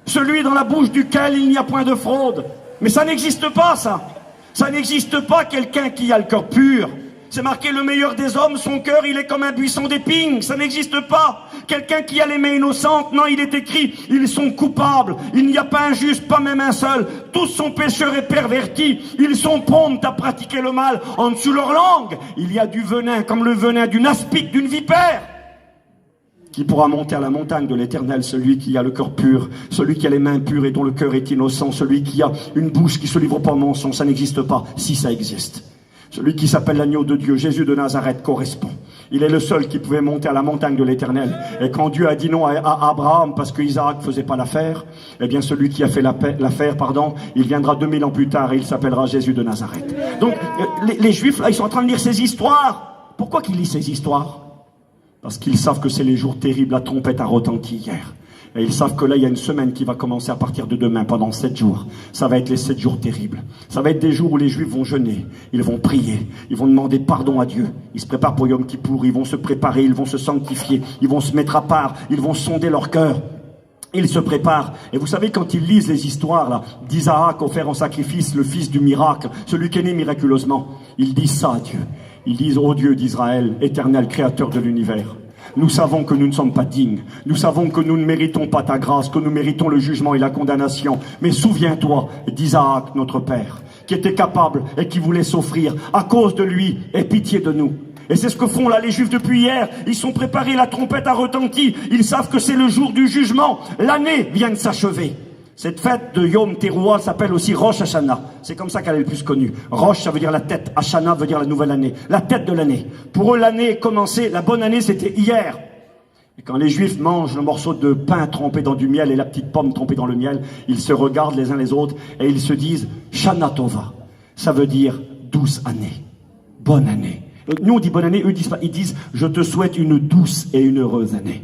Celui dans la bouche duquel il n'y a point de fraude. Mais ça n'existe pas, ça. Ça n'existe pas quelqu'un qui a le cœur pur. C'est marqué le meilleur des hommes, son cœur il est comme un buisson d'épines. Ça n'existe pas. Quelqu'un qui a les mains innocentes, non, il est écrit, ils sont coupables. Il n'y a pas un juste, pas même un seul. Tous sont pécheurs et pervertis. Ils sont prompts à pratiquer le mal. En dessous de leur langue, il y a du venin, comme le venin d'une aspic, d'une vipère. Qui pourra monter à la montagne de l'Éternel? Celui qui a le cœur pur, celui qui a les mains pures et dont le cœur est innocent, celui qui a une bouche qui se livre pas au mensonge. Ça n'existe pas, si ça existe. Celui qui s'appelle l'agneau de Dieu, Jésus de Nazareth, correspond. Il est le seul qui pouvait monter à la montagne de l'Éternel. Et quand Dieu a dit non à Abraham parce que Isaac faisait pas l'affaire, eh bien celui qui a fait l'affaire, il viendra 2000 ans plus tard et il s'appellera Jésus de Nazareth. Donc les Juifs, là, ils sont en train de lire ces histoires. Pourquoi qu'ils lisent ces histoires? Parce qu'ils savent que c'est les jours terribles, la trompette a retenti hier. Et ils savent que là, il y a une semaine qui va commencer à partir de demain, pendant 7 jours. Ça va être les 7 jours terribles. Ça va être des jours où les Juifs vont jeûner, ils vont prier, ils vont demander pardon à Dieu. Ils se préparent pour Yom Kippour, ils vont se préparer, ils vont se sanctifier, ils vont se mettre à part, ils vont sonder leur cœur. Ils se préparent. Et vous savez, quand ils lisent les histoires là d'Isaac offert en sacrifice, le fils du miracle, celui qui est né miraculeusement, ils disent ça à Dieu. Ils disent, ô Dieu d'Israël, éternel créateur de l'univers, nous savons que nous ne sommes pas dignes. Nous savons que nous ne méritons pas ta grâce, que nous méritons le jugement et la condamnation. Mais souviens-toi d'Isaac, notre père, qui était capable et qui voulait s'offrir. À cause de lui, aie pitié de nous. Et c'est ce que font là les Juifs depuis hier. Ils sont préparés, la trompette a retenti. Ils savent que c'est le jour du jugement. L'année vient de s'achever. Cette fête de Yom Teruah s'appelle aussi Rosh Hashanah. C'est comme ça qu'elle est le plus connue. Rosh, ça veut dire la tête. Hashanah veut dire la nouvelle année. La tête de l'année. Pour eux, l'année est commencée. La bonne année, c'était hier. Et quand les Juifs mangent le morceau de pain trempé dans du miel et la petite pomme trempée dans le miel, ils se regardent les uns les autres et ils se disent Shana Tova. Ça veut dire douce année. Bonne année. Nous, on dit bonne année, eux disent pas. Ils disent je te souhaite une douce et une heureuse année.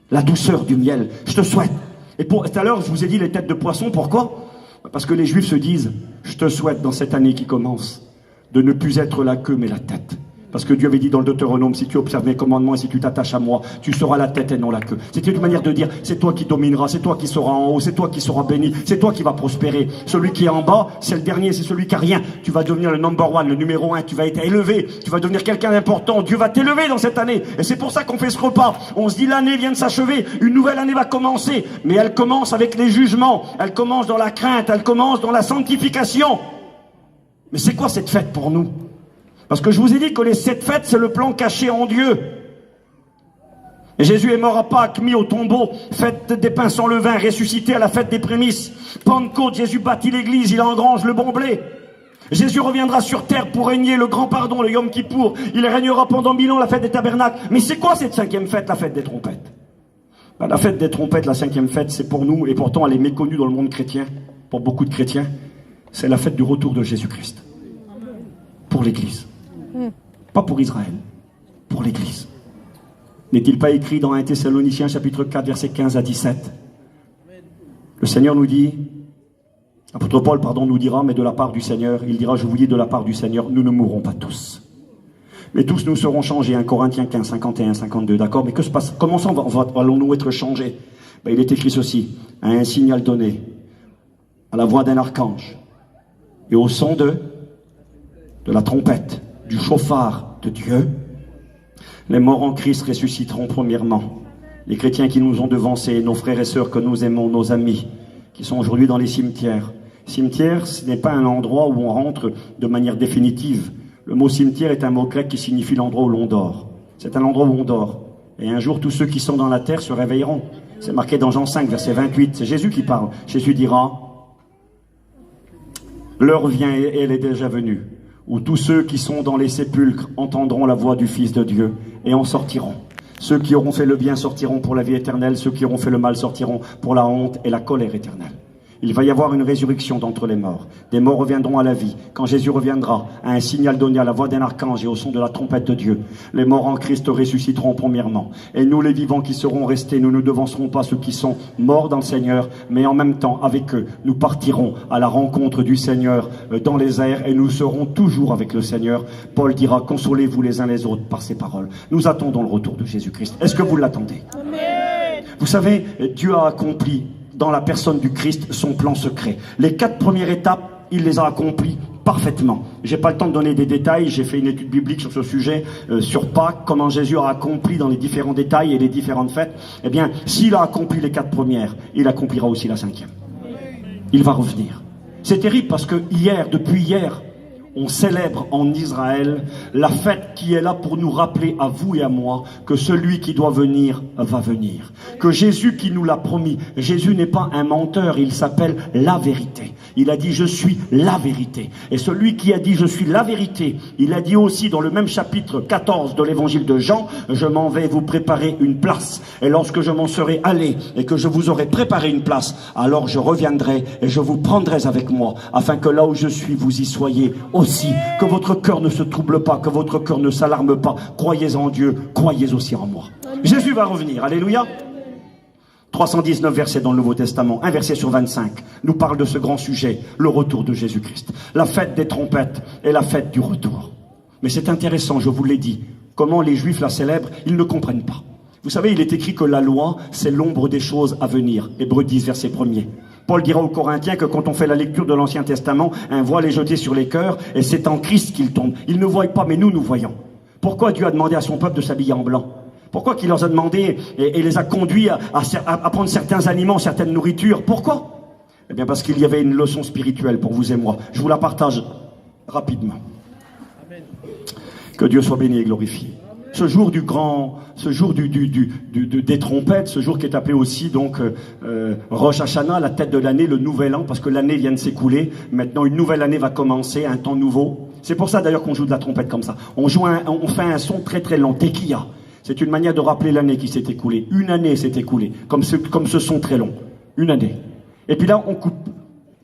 La douceur du miel. Je te souhaite. Et tout à l'heure, je vous ai dit les têtes de poisson. Pourquoi? Parce que les Juifs se disent je te souhaite dans cette année qui commence de ne plus être la queue mais la tête. Parce que Dieu avait dit dans le Deutéronome, si tu observes mes commandements et si tu t'attaches à moi, tu seras la tête et non la queue. C'était une manière de dire, c'est toi qui domineras, c'est toi qui seras en haut, c'est toi qui seras béni, c'est toi qui vas prospérer. Celui qui est en bas, c'est le dernier, c'est celui qui a rien. Tu vas devenir le number one, le numéro 1, tu vas être élevé, tu vas devenir quelqu'un d'important. Dieu va t'élever dans cette année. Et c'est pour ça qu'on fait ce repas. On se dit, l'année vient de s'achever, une nouvelle année va commencer. Mais elle commence avec les jugements, elle commence dans la crainte, elle commence dans la sanctification. Mais c'est quoi cette fête pour nous? Parce que je vous ai dit que les 7 fêtes, c'est le plan caché en Dieu. Et Jésus est mort à Pâques, mis au tombeau, fête des pains sans levain, ressuscité à la fête des prémices. Pentecôte, Jésus bâtit l'église, il engrange le bon blé. Jésus reviendra sur terre pour régner le grand pardon, le Yom Kippour. Il régnera pendant 1000 ans, la fête des tabernacles. Mais c'est quoi cette 5e fête, la fête des trompettes? La fête des trompettes, la 5e fête, c'est pour nous, et pourtant elle est méconnue dans le monde chrétien, pour beaucoup de chrétiens. C'est la fête du retour de Jésus-Christ. Pour l'église. Pas pour Israël, pour l'église. N'est-il pas écrit dans 1 Thessaloniciens chapitre 4 versets 15 à 17? Le Seigneur nous dit, l'apôtre Paul nous dira, mais de la part du Seigneur, il dira, je vous dis de la part du Seigneur, nous ne mourrons pas tous. Mais tous nous serons changés, 1 Corinthiens 15, 51, 52, d'accord? Mais que se passe? Comment ça allons-nous être changés? Il est écrit ceci, à un signal donné, à la voix d'un archange, et au son de la trompette, du chauffard de Dieu, les morts en Christ ressusciteront premièrement. Les chrétiens qui nous ont devancés, nos frères et sœurs que nous aimons, nos amis, qui sont aujourd'hui dans les cimetières. Cimetière, ce n'est pas un endroit où on rentre de manière définitive. Le mot cimetière est un mot grec qui signifie l'endroit où l'on dort. C'est un endroit où on dort. Et un jour, tous ceux qui sont dans la terre se réveilleront. C'est marqué dans Jean 5, verset 28. C'est Jésus qui parle. Jésus dira, l'heure vient et elle est déjà venue, où tous ceux qui sont dans les sépulcres entendront la voix du Fils de Dieu et en sortiront. Ceux qui auront fait le bien sortiront pour la vie éternelle, ceux qui auront fait le mal sortiront pour la honte et la colère éternelle. Il va y avoir une résurrection d'entre les morts. Des morts reviendront à la vie. Quand Jésus reviendra, à un signal donné à la voix d'un archange et au son de la trompette de Dieu, les morts en Christ ressusciteront premièrement. Et nous, les vivants qui serons restés, nous ne devancerons pas ceux qui sont morts dans le Seigneur, mais en même temps, avec eux, nous partirons à la rencontre du Seigneur dans les airs et nous serons toujours avec le Seigneur. Paul dira, consolez-vous les uns les autres par ces paroles. Nous attendons le retour de Jésus-Christ. Est-ce que vous l'attendez? Amen. Vous savez, Dieu a accompli dans la personne du Christ son plan secret. Les 4 premières étapes, il les a accomplies parfaitement. J'ai pas le temps de donner des détails, j'ai fait une étude biblique sur ce sujet, sur Pâques, comment Jésus a accompli dans les différents détails et les différentes fêtes. Eh bien, s'il a accompli les 4 premières, il accomplira aussi la 5e. Il va revenir. C'est terrible parce que depuis hier, on célèbre en Israël la fête qui est là pour nous rappeler à vous et à moi que celui qui doit venir va venir. Que Jésus qui nous l'a promis, Jésus n'est pas un menteur, il s'appelle la vérité. Il a dit je suis la vérité. Et celui qui a dit je suis la vérité, il a dit aussi dans le même chapitre 14 de l'évangile de Jean, je m'en vais vous préparer une place. Et lorsque je m'en serai allé et que je vous aurai préparé une place, alors je reviendrai et je vous prendrai avec moi, afin que là où je suis, vous y soyez aussi. Que votre cœur ne se trouble pas, que votre cœur ne s'alarme pas. Croyez en Dieu, croyez aussi en moi. Jésus va revenir, alléluia. 319 versets dans le Nouveau Testament, un verset sur 25, nous parle de ce grand sujet, le retour de Jésus-Christ. La fête des trompettes et la fête du retour. Mais c'est intéressant, je vous l'ai dit, comment les Juifs la célèbrent, ils ne comprennent pas. Vous savez, il est écrit que la loi, c'est l'ombre des choses à venir. Hébreux 10, verset 1er. Paul dira aux Corinthiens que quand on fait la lecture de l'Ancien Testament, un voile est jeté sur les cœurs et c'est en Christ qu'il tombe. Ils ne voient pas, mais nous voyons. Pourquoi Dieu a demandé à son peuple de s'habiller en blanc? Pourquoi qu'il leur a demandé et les a conduits à prendre certains aliments, certaines nourritures? Pourquoi? Eh bien parce qu'il y avait une leçon spirituelle pour vous et moi. Je vous la partage rapidement. Amen. Que Dieu soit béni et glorifié. Ce jour des trompettes, ce jour qui est appelé aussi donc Rosh Hashanah, la tête de l'année, le nouvel an, parce que l'année vient de s'écouler. Maintenant, une nouvelle année va commencer, un temps nouveau. C'est pour ça d'ailleurs qu'on joue de la trompette comme ça. On fait un son très très lent, tekiya. C'est une manière de rappeler l'année qui s'est écoulée. Une année s'est écoulée, comme ce son très long. Une année. Et puis là, on coupe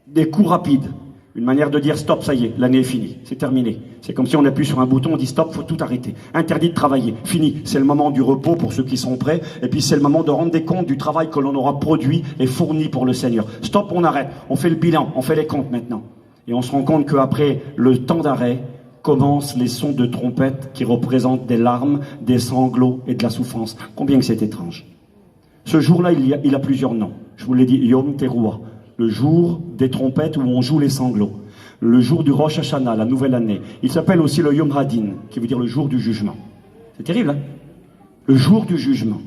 des coups rapides. Une manière de dire stop, ça y est, l'année est finie, c'est terminé. C'est comme si on appuie sur un bouton, on dit stop, faut tout arrêter. Interdit de travailler, fini. C'est le moment du repos pour ceux qui sont prêts. Et puis c'est le moment de rendre des comptes du travail que l'on aura produit et fourni pour le Seigneur. Stop, on arrête. On fait le bilan, on fait les comptes maintenant. Et on se rend compte qu'après le temps d'arrêt, commencent les sons de trompette qui représentent des larmes, des sanglots et de la souffrance. Combien que c'est étrange. Ce jour-là, il a plusieurs noms. Je vous l'ai dit, Yom Teruah. Le jour des trompettes où on joue les sanglots. Le jour du Rosh Hashanah, la nouvelle année. Il s'appelle aussi le Yom Hadin, qui veut dire le jour du jugement. C'est terrible, hein? Le jour du jugement.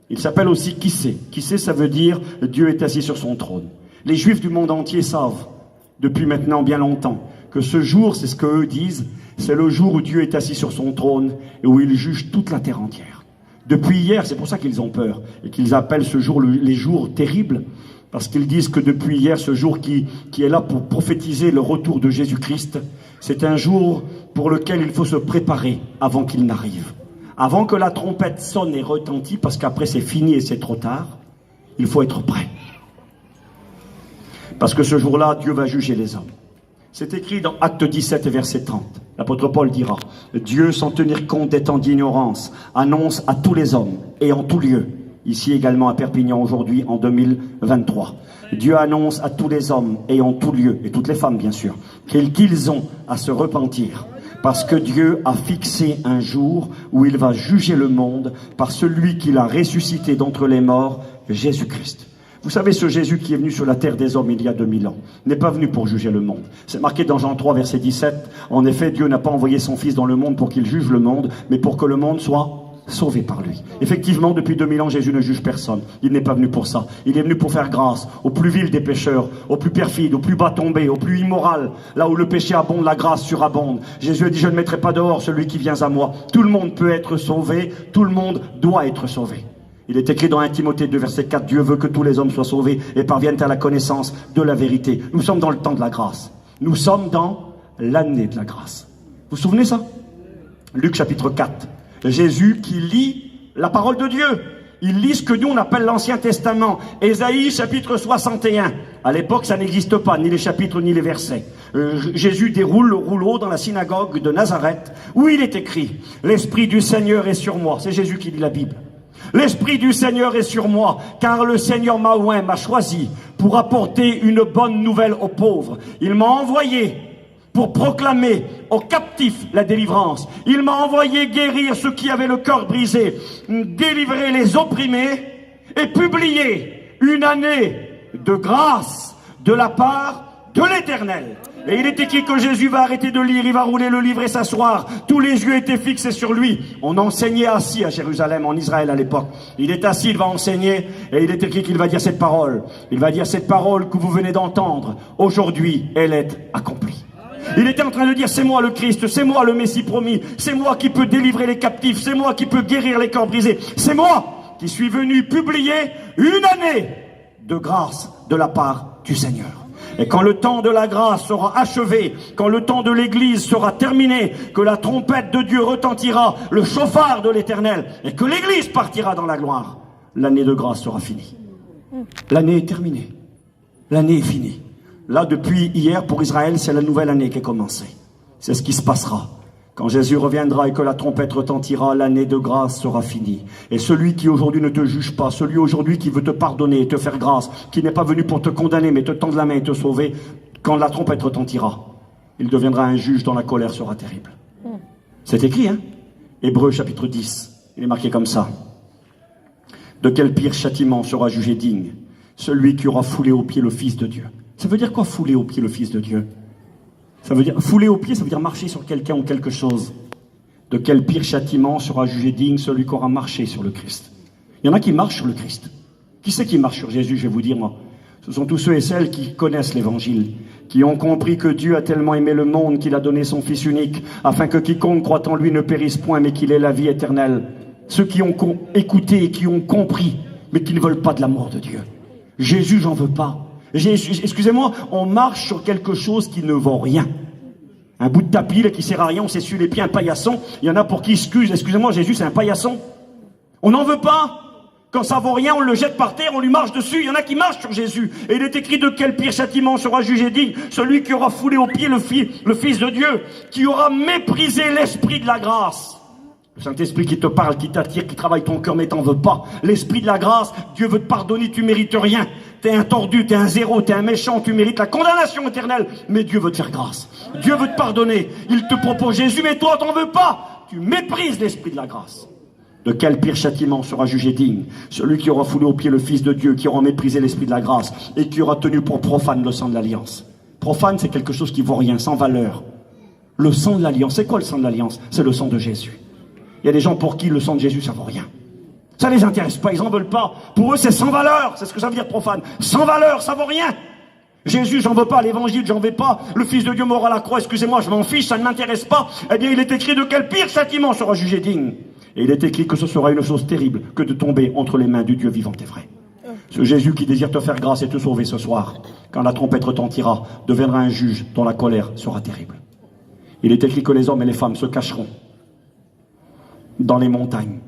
Il s'appelle aussi Kissé. Kissé, ça veut dire Dieu est assis sur son trône. Les Juifs du monde entier savent, depuis maintenant bien longtemps, que ce jour, c'est ce qu'eux disent, c'est le jour où Dieu est assis sur son trône et où il juge toute la terre entière. Depuis hier, c'est pour ça qu'ils ont peur et qu'ils appellent ce jour les jours terribles. Parce qu'ils disent que depuis hier, ce jour qui est là pour prophétiser le retour de Jésus-Christ, c'est un jour pour lequel il faut se préparer avant qu'il n'arrive. Avant que la trompette sonne et retentit, parce qu'après c'est fini et c'est trop tard, il faut être prêt. Parce que ce jour-là, Dieu va juger les hommes. C'est écrit dans Acte 17, verset 30. L'apôtre Paul dira, Dieu, sans tenir compte des temps d'ignorance, annonce à tous les hommes et en tout lieu, ici également à Perpignan aujourd'hui en 2023. Dieu annonce à tous les hommes et en tout lieu, et toutes les femmes bien sûr, qu'ils ont à se repentir. Parce que Dieu a fixé un jour où il va juger le monde par celui qu'il a ressuscité d'entre les morts, Jésus-Christ. Vous savez, ce Jésus qui est venu sur la terre des hommes il y a 2000 ans n'est pas venu pour juger le monde. C'est marqué dans Jean 3, verset 17. En effet, Dieu n'a pas envoyé son Fils dans le monde pour qu'il juge le monde, mais pour que le monde soit sauvé par lui. Effectivement, depuis 2000 ans, Jésus ne juge personne. Il n'est pas venu pour ça. Il est venu pour faire grâce aux plus vils des pécheurs, aux plus perfides, aux plus bas tombés, aux plus immoraux. Là où le péché abonde, la grâce surabonde. Jésus a dit, je ne mettrai pas dehors celui qui vient à moi. Tout le monde peut être sauvé. Tout le monde doit être sauvé. Il est écrit dans 1 Timothée 2, verset 4, Dieu veut que tous les hommes soient sauvés et parviennent à la connaissance de la vérité. Nous sommes dans le temps de la grâce. Nous sommes dans l'année de la grâce. Vous vous souvenez ça? Luc chapitre 4. Jésus qui lit la parole de Dieu. Il lit ce que nous on appelle l'Ancien Testament. Ésaïe chapitre 61. À l'époque, ça n'existe pas, ni les chapitres ni les versets. Jésus déroule le rouleau dans la synagogue de Nazareth, où il est écrit « L'Esprit du Seigneur est sur moi ». C'est Jésus qui lit la Bible. « L'Esprit du Seigneur est sur moi, car le Seigneur m'a choisi pour apporter une bonne nouvelle aux pauvres. Il m'a envoyé pour proclamer aux captifs la délivrance. Il m'a envoyé guérir ceux qui avaient le cœur brisé, délivrer les opprimés et publier une année de grâce de la part de l'Éternel. » Et il est écrit que Jésus va arrêter de lire, il va rouler le livre et s'asseoir. Tous les yeux étaient fixés sur lui. On enseignait assis à Jérusalem, en Israël à l'époque. Il est assis, il va enseigner, et il est écrit qu'il va dire cette parole. Il va dire cette parole que vous venez d'entendre. Aujourd'hui, elle est accomplie. Il était en train de dire, c'est moi le Christ, c'est moi le Messie promis, c'est moi qui peux délivrer les captifs, c'est moi qui peux guérir les cœurs brisés, c'est moi qui suis venu publier une année de grâce de la part du Seigneur. Et quand le temps de la grâce sera achevé, quand le temps de l'Église sera terminé, que la trompette de Dieu retentira, le chauffard de l'Éternel, et que l'Église partira dans la gloire, l'année de grâce sera finie. L'année est terminée. L'année est finie. Là, depuis hier, pour Israël, c'est la nouvelle année qui est commencée. C'est ce qui se passera. Quand Jésus reviendra et que la trompette retentira, l'année de grâce sera finie. Et celui qui aujourd'hui ne te juge pas, celui aujourd'hui qui veut te pardonner et te faire grâce, qui n'est pas venu pour te condamner, mais te tendre la main et te sauver, quand la trompette retentira, il deviendra un juge dont la colère sera terrible. C'est écrit, hein? Hébreux chapitre 10, il est marqué comme ça. De quel pire châtiment sera jugé digne celui qui aura foulé aux pieds le Fils de Dieu? Ça veut dire quoi, fouler aux pieds le Fils de Dieu? Ça veut dire, fouler aux pieds, ça veut dire marcher sur quelqu'un ou quelque chose. De quel pire châtiment sera jugé digne celui qui aura marché sur le Christ? Il y en a qui marchent sur le Christ. Qui c'est qui marche sur Jésus? Je vais vous dire, moi. Ce sont tous ceux et celles qui connaissent l'Évangile, qui ont compris que Dieu a tellement aimé le monde qu'il a donné son Fils unique, afin que quiconque croit en lui ne périsse point, mais qu'il ait la vie éternelle. Ceux qui ont écouté et qui ont compris, mais qui ne veulent pas de l'amour de Dieu. Jésus, j'en veux pas. Excusez-moi, on marche sur quelque chose qui ne vaut rien. Un bout de tapis là, qui sert à rien, on s'essuie les pieds, un paillasson. Il y en a pour qui excusez-moi, Jésus, c'est un paillasson. On n'en veut pas. Quand ça vaut rien, on le jette par terre, on lui marche dessus. Il y en a qui marchent sur Jésus. Et il est écrit de quel pire châtiment sera jugé digne celui qui aura foulé aux pieds le Fils de Dieu, qui aura méprisé l'Esprit de la grâce. Le Saint-Esprit qui te parle, qui t'attire, qui travaille ton cœur, mais t'en veux pas. L'Esprit de la grâce, Dieu veut te pardonner, tu mérites rien. T'es un tordu, t'es un zéro, t'es un méchant, tu mérites la condamnation éternelle. Mais Dieu veut te faire grâce. Dieu veut te pardonner. Il te propose Jésus, mais toi, t'en veux pas. Tu méprises l'Esprit de la grâce. De quel pire châtiment sera jugé digne celui qui aura foulé aux pieds le Fils de Dieu, qui aura méprisé l'Esprit de la grâce et qui aura tenu pour profane le sang de l'Alliance. Profane, c'est quelque chose qui vaut rien, sans valeur. Le sang de l'Alliance, c'est quoi le sang de l'Alliance? C'est le sang de Jésus. Il y a des gens pour qui le sang de Jésus, ça vaut rien. Ça les intéresse pas, ils en veulent pas. Pour eux, c'est sans valeur. C'est ce que ça veut dire profane. Sans valeur, ça vaut rien. Jésus, j'en veux pas. L'évangile, j'en veux pas. Le Fils de Dieu mort à la croix, excusez-moi, je m'en fiche, ça ne m'intéresse pas. Eh bien, il est écrit de quel pire châtiment sera jugé digne. Et il est écrit que ce sera une chose terrible que de tomber entre les mains du Dieu vivant et vrai. Ce Jésus qui désire te faire grâce et te sauver ce soir, quand la trompette retentira, deviendra un juge dont la colère sera terrible. Il est écrit que les hommes et les femmes se cacheront dans les montagnes.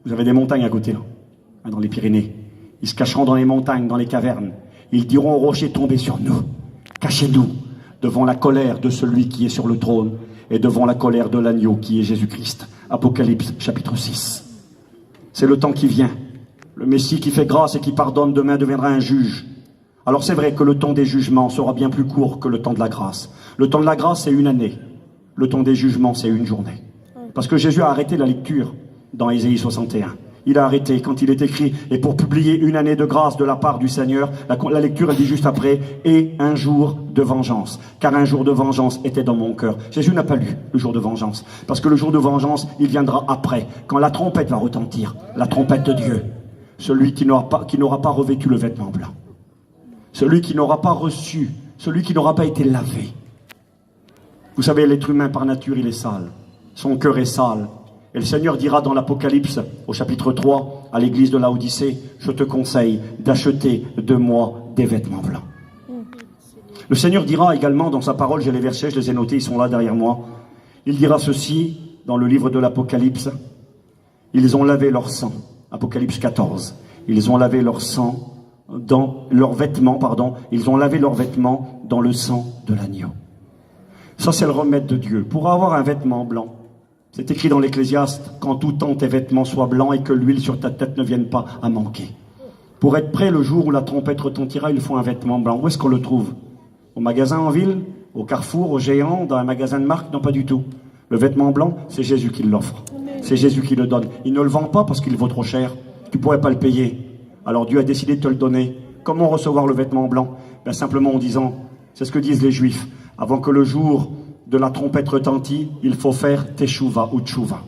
Vous avez des montagnes à côté là, dans les Pyrénées. Ils se cacheront dans les montagnes, dans les cavernes. Ils diront aux rochers, tombez sur nous, cachez-nous devant la colère de celui qui est sur le trône et devant la colère de l'agneau qui est Jésus-Christ. Apocalypse chapitre 6. C'est le temps qui vient. Le Messie qui fait grâce et qui pardonne demain deviendra un juge. Alors c'est vrai que le temps des jugements sera bien plus court que le temps de la grâce. Le temps de la grâce, c'est une année. Le temps des jugements, c'est une journée. Parce que Jésus a arrêté la lecture dans Ésaïe 61. Il a arrêté quand il est écrit, et pour publier une année de grâce de la part du Seigneur, la lecture elle dit juste après, et un jour de vengeance. Car un jour de vengeance était dans mon cœur. Jésus n'a pas lu le jour de vengeance. Parce que le jour de vengeance, il viendra après, quand la trompette va retentir, la trompette de Dieu. Celui qui n'aura pas revêtu le vêtement blanc. Celui qui n'aura pas reçu, celui qui n'aura pas été lavé. Vous savez, l'être humain par nature, il est sale. Son cœur est sale. Et le Seigneur dira dans l'Apocalypse, au chapitre 3, à l'église de Laodicée, je te conseille d'acheter de moi des vêtements blancs. Le Seigneur dira également dans sa parole, j'ai les versets, je les ai notés, ils sont là derrière moi. Il dira ceci dans le livre de l'Apocalypse. Ils ont lavé leur sang. Apocalypse 14. Ils ont lavé leur sang dans leurs vêtements, ils ont lavé leurs vêtements dans le sang de l'agneau. Ça, c'est le remède de Dieu. Pour avoir un vêtement blanc, c'est écrit dans l'Ecclésiaste, qu'en tout temps tes vêtements soient blancs et que l'huile sur ta tête ne vienne pas à manquer. Pour être prêt le jour où la trompette retentira, il faut un vêtement blanc. Où est-ce qu'on le trouve? Au magasin en ville? Au Carrefour? Au Géant? Dans un magasin de marque? Non, pas du tout. Le vêtement blanc, c'est Jésus qui l'offre. C'est Jésus qui le donne. Il ne le vend pas parce qu'il vaut trop cher. Tu ne pourrais pas le payer. Alors Dieu a décidé de te le donner. Comment recevoir le vêtement blanc? Ben, simplement en disant, c'est ce que disent les Juifs, avant que le jour de la trompette retentit, il faut faire teshuva ou tchouva.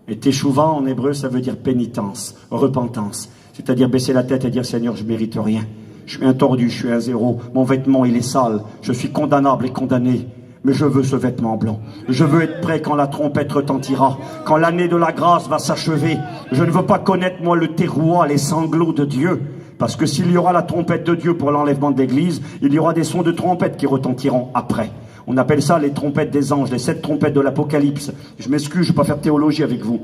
Et teshuva en hébreu, ça veut dire pénitence, repentance. C'est-à-dire baisser la tête et dire, Seigneur, je ne mérite rien. Je suis un tordu, je suis un zéro. Mon vêtement, il est sale. Je suis condamnable et condamné. Mais je veux ce vêtement blanc. Je veux être prêt quand la trompette retentira. Quand l'année de la grâce va s'achever. Je ne veux pas connaître, moi, le terroir, les sanglots de Dieu. Parce que s'il y aura la trompette de Dieu pour l'enlèvement de l'église, il y aura des sons de trompette qui retentiront après. On appelle ça les trompettes des anges, les 7 trompettes de l'Apocalypse. Je m'excuse, je ne vais pas faire théologie avec vous.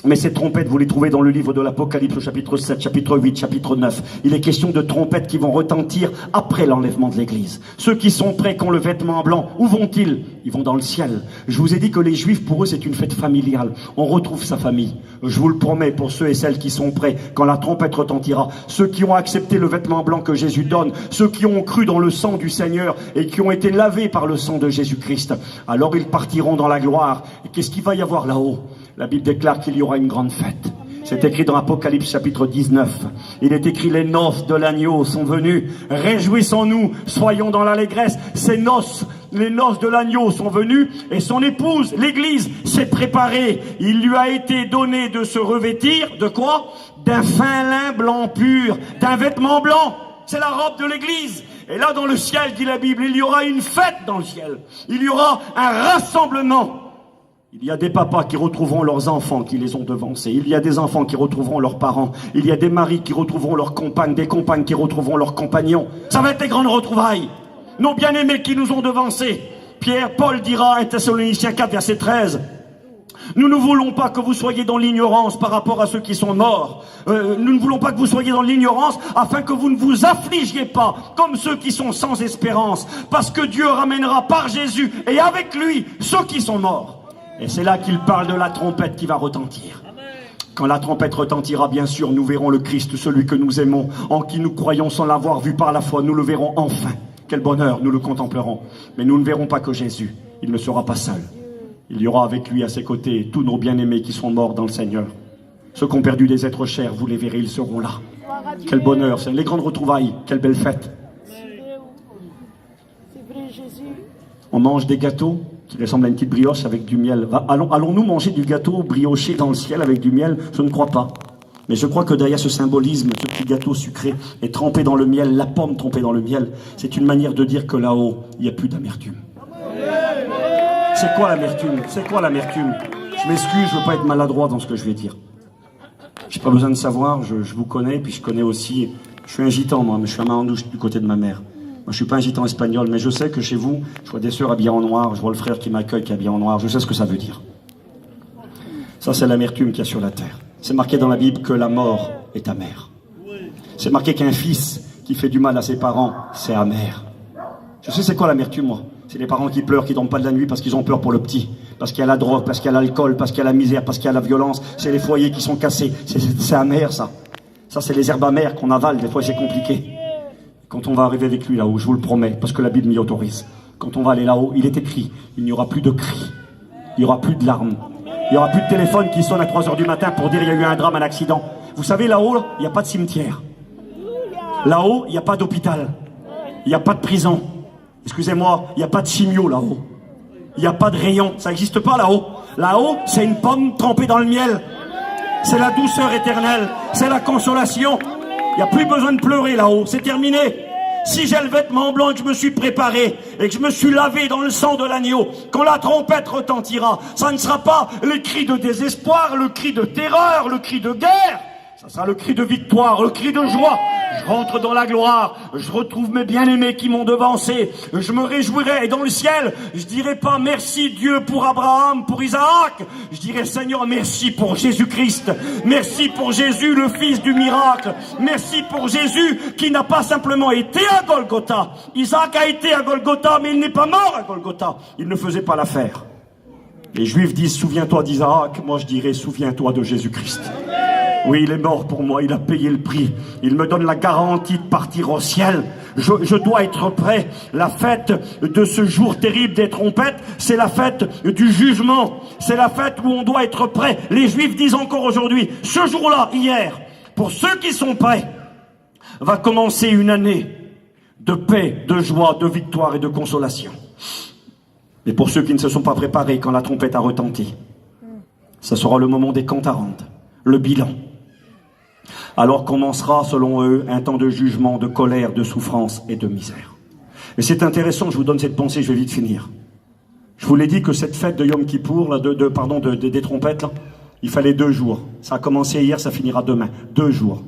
Mais ces trompettes, vous les trouvez dans le livre de l'Apocalypse, au chapitre 7, chapitre 8, chapitre 9. Il est question de trompettes qui vont retentir après l'enlèvement de l'église. Ceux qui sont prêts, qui ont le vêtement blanc, où vont-ils? Ils vont dans le ciel. Je vous ai dit que les Juifs, pour eux, c'est une fête familiale. On retrouve sa famille. Je vous le promets, pour ceux et celles qui sont prêts, quand la trompette retentira, ceux qui ont accepté le vêtement blanc que Jésus donne, ceux qui ont cru dans le sang du Seigneur et qui ont été lavés par le sang de Jésus-Christ, alors ils partiront dans la gloire. Et qu'est-ce qu'il va y avoir là-haut? La Bible déclare qu'il y aura une grande fête. C'est écrit dans Apocalypse chapitre 19. Il est écrit, les noces de l'agneau sont venues. Réjouissons-nous, soyons dans l'allégresse. Ces noces, les noces de l'agneau sont venues et son épouse, l'église, s'est préparée. Il lui a été donné de se revêtir, de quoi? D'un fin lin blanc pur, d'un vêtement blanc. C'est la robe de l'église. Et là, dans le ciel, dit la Bible, il y aura une fête dans le ciel. Il y aura un rassemblement. Il y a des papas qui retrouveront leurs enfants qui les ont devancés. Il y a des enfants qui retrouveront leurs parents. Il y a des maris qui retrouveront leurs compagnes, des compagnes qui retrouveront leurs compagnons. Ça va être des grandes retrouvailles. Nos bien-aimés qui nous ont devancés. Paul dira, 1 Thessaloniciens 4, verset 13. Nous ne voulons pas que vous soyez dans l'ignorance par rapport à ceux qui sont morts. Nous ne voulons pas que vous soyez dans l'ignorance afin que vous ne vous affligiez pas comme ceux qui sont sans espérance. Parce que Dieu ramènera par Jésus et avec lui ceux qui sont morts. Et c'est là qu'il parle de la trompette qui va retentir. Quand la trompette retentira, bien sûr, nous verrons le Christ, celui que nous aimons, en qui nous croyons sans l'avoir vu par la foi. Nous le verrons enfin. Quel bonheur, nous le contemplerons. Mais nous ne verrons pas que Jésus. Il ne sera pas seul. Il y aura avec lui à ses côtés tous nos bien-aimés qui sont morts dans le Seigneur. Ceux qui ont perdu des êtres chers, vous les verrez, ils seront là. Quel bonheur, c'est les grandes retrouvailles. Quelle belle fête. On mange des gâteaux qui ressemblent à une petite brioche avec du miel. Allons-nous manger du gâteau brioché dans le ciel avec du miel? Je ne crois pas. Mais je crois que derrière ce symbolisme, ce petit gâteau sucré est trempé dans le miel, la pomme trempée dans le miel, c'est une manière de dire que là-haut, il n'y a plus d'amertume. C'est quoi l'amertume? C'est quoi l'amertume? Je m'excuse, je ne veux pas être maladroit dans ce que je vais dire. J'ai pas besoin de savoir, je vous connais, puis je connais aussi... Je suis un gitan, moi, mais je suis un Mandouche du côté de ma mère. Moi, je suis pas un gitan espagnol, mais je sais que chez vous, je vois des sœurs habillées en noir, je vois le frère qui m'accueille qui est habillé en noir, je sais ce que ça veut dire. Ça, c'est l'amertume qu'il y a sur la terre. C'est marqué dans la Bible que la mort est amère. C'est marqué qu'un fils qui fait du mal à ses parents, c'est amer. Je sais c'est quoi l'amertume, moi. C'est les parents qui pleurent, qui dorment pas de la nuit parce qu'ils ont peur pour le petit. Parce qu'il y a la drogue, parce qu'il y a l'alcool, parce qu'il y a la misère, parce qu'il y a la violence. C'est les foyers qui sont cassés. C'est amer, ça. Ça, c'est les herbes amères qu'on avale. Des fois, c'est compliqué. Quand on va arriver avec lui là-haut, je vous le promets, parce que la Bible m'y autorise. Quand on va aller là-haut, il est écrit, il n'y aura plus de cris, il n'y aura plus de larmes, il n'y aura plus de téléphone qui sonne à 3 h du matin pour dire il y a eu un drame, un accident. Vous savez, là-haut, il n'y a pas de cimetière. Là-haut, il n'y a pas d'hôpital. Il n'y a pas de prison. Excusez-moi, il n'y a pas de chimio là-haut. Il n'y a pas de rayon, ça n'existe pas là-haut. Là-haut, c'est une pomme trempée dans le miel. C'est la douceur éternelle, c'est la consolation. Il n'y a plus besoin de pleurer là-haut, c'est terminé. Si j'ai le vêtement blanc et que je me suis préparé et que je me suis lavé dans le sang de l'agneau, quand la trompette retentira, ça ne sera pas le cri de désespoir, le cri de terreur, le cri de guerre. Ça sera le cri de victoire, le cri de joie. Je rentre dans la gloire, je retrouve mes bien-aimés qui m'ont devancé, je me réjouirai et dans le ciel, je dirai pas merci Dieu pour Abraham, pour Isaac, je dirai Seigneur merci pour Jésus-Christ, merci pour Jésus le fils du miracle, merci pour Jésus qui n'a pas simplement été à Golgotha. Isaac a été à Golgotha mais il n'est pas mort à Golgotha, il ne faisait pas l'affaire. Les Juifs disent souviens-toi d'Isaac, moi je dirais souviens-toi de Jésus-Christ. Oui, il est mort pour moi, il a payé le prix. Il me donne la garantie de partir au ciel. Je dois être prêt. La fête de ce jour terrible des trompettes, c'est la fête du jugement. C'est la fête où on doit être prêt. Les Juifs disent encore aujourd'hui, ce jour-là, hier, pour ceux qui sont prêts, va commencer une année de paix, de joie, de victoire et de consolation. Mais pour ceux qui ne se sont pas préparés quand la trompette a retenti, ça sera le moment des comptes à rendre, le bilan. Alors commencera, selon eux, un temps de jugement, de colère, de souffrance et de misère. Et c'est intéressant, je vous donne cette pensée, je vais vite finir. Je vous l'ai dit que cette fête de Yom Kippour, là, des trompettes, là, il fallait 2 jours. Ça a commencé hier, ça finira demain. 2 jours.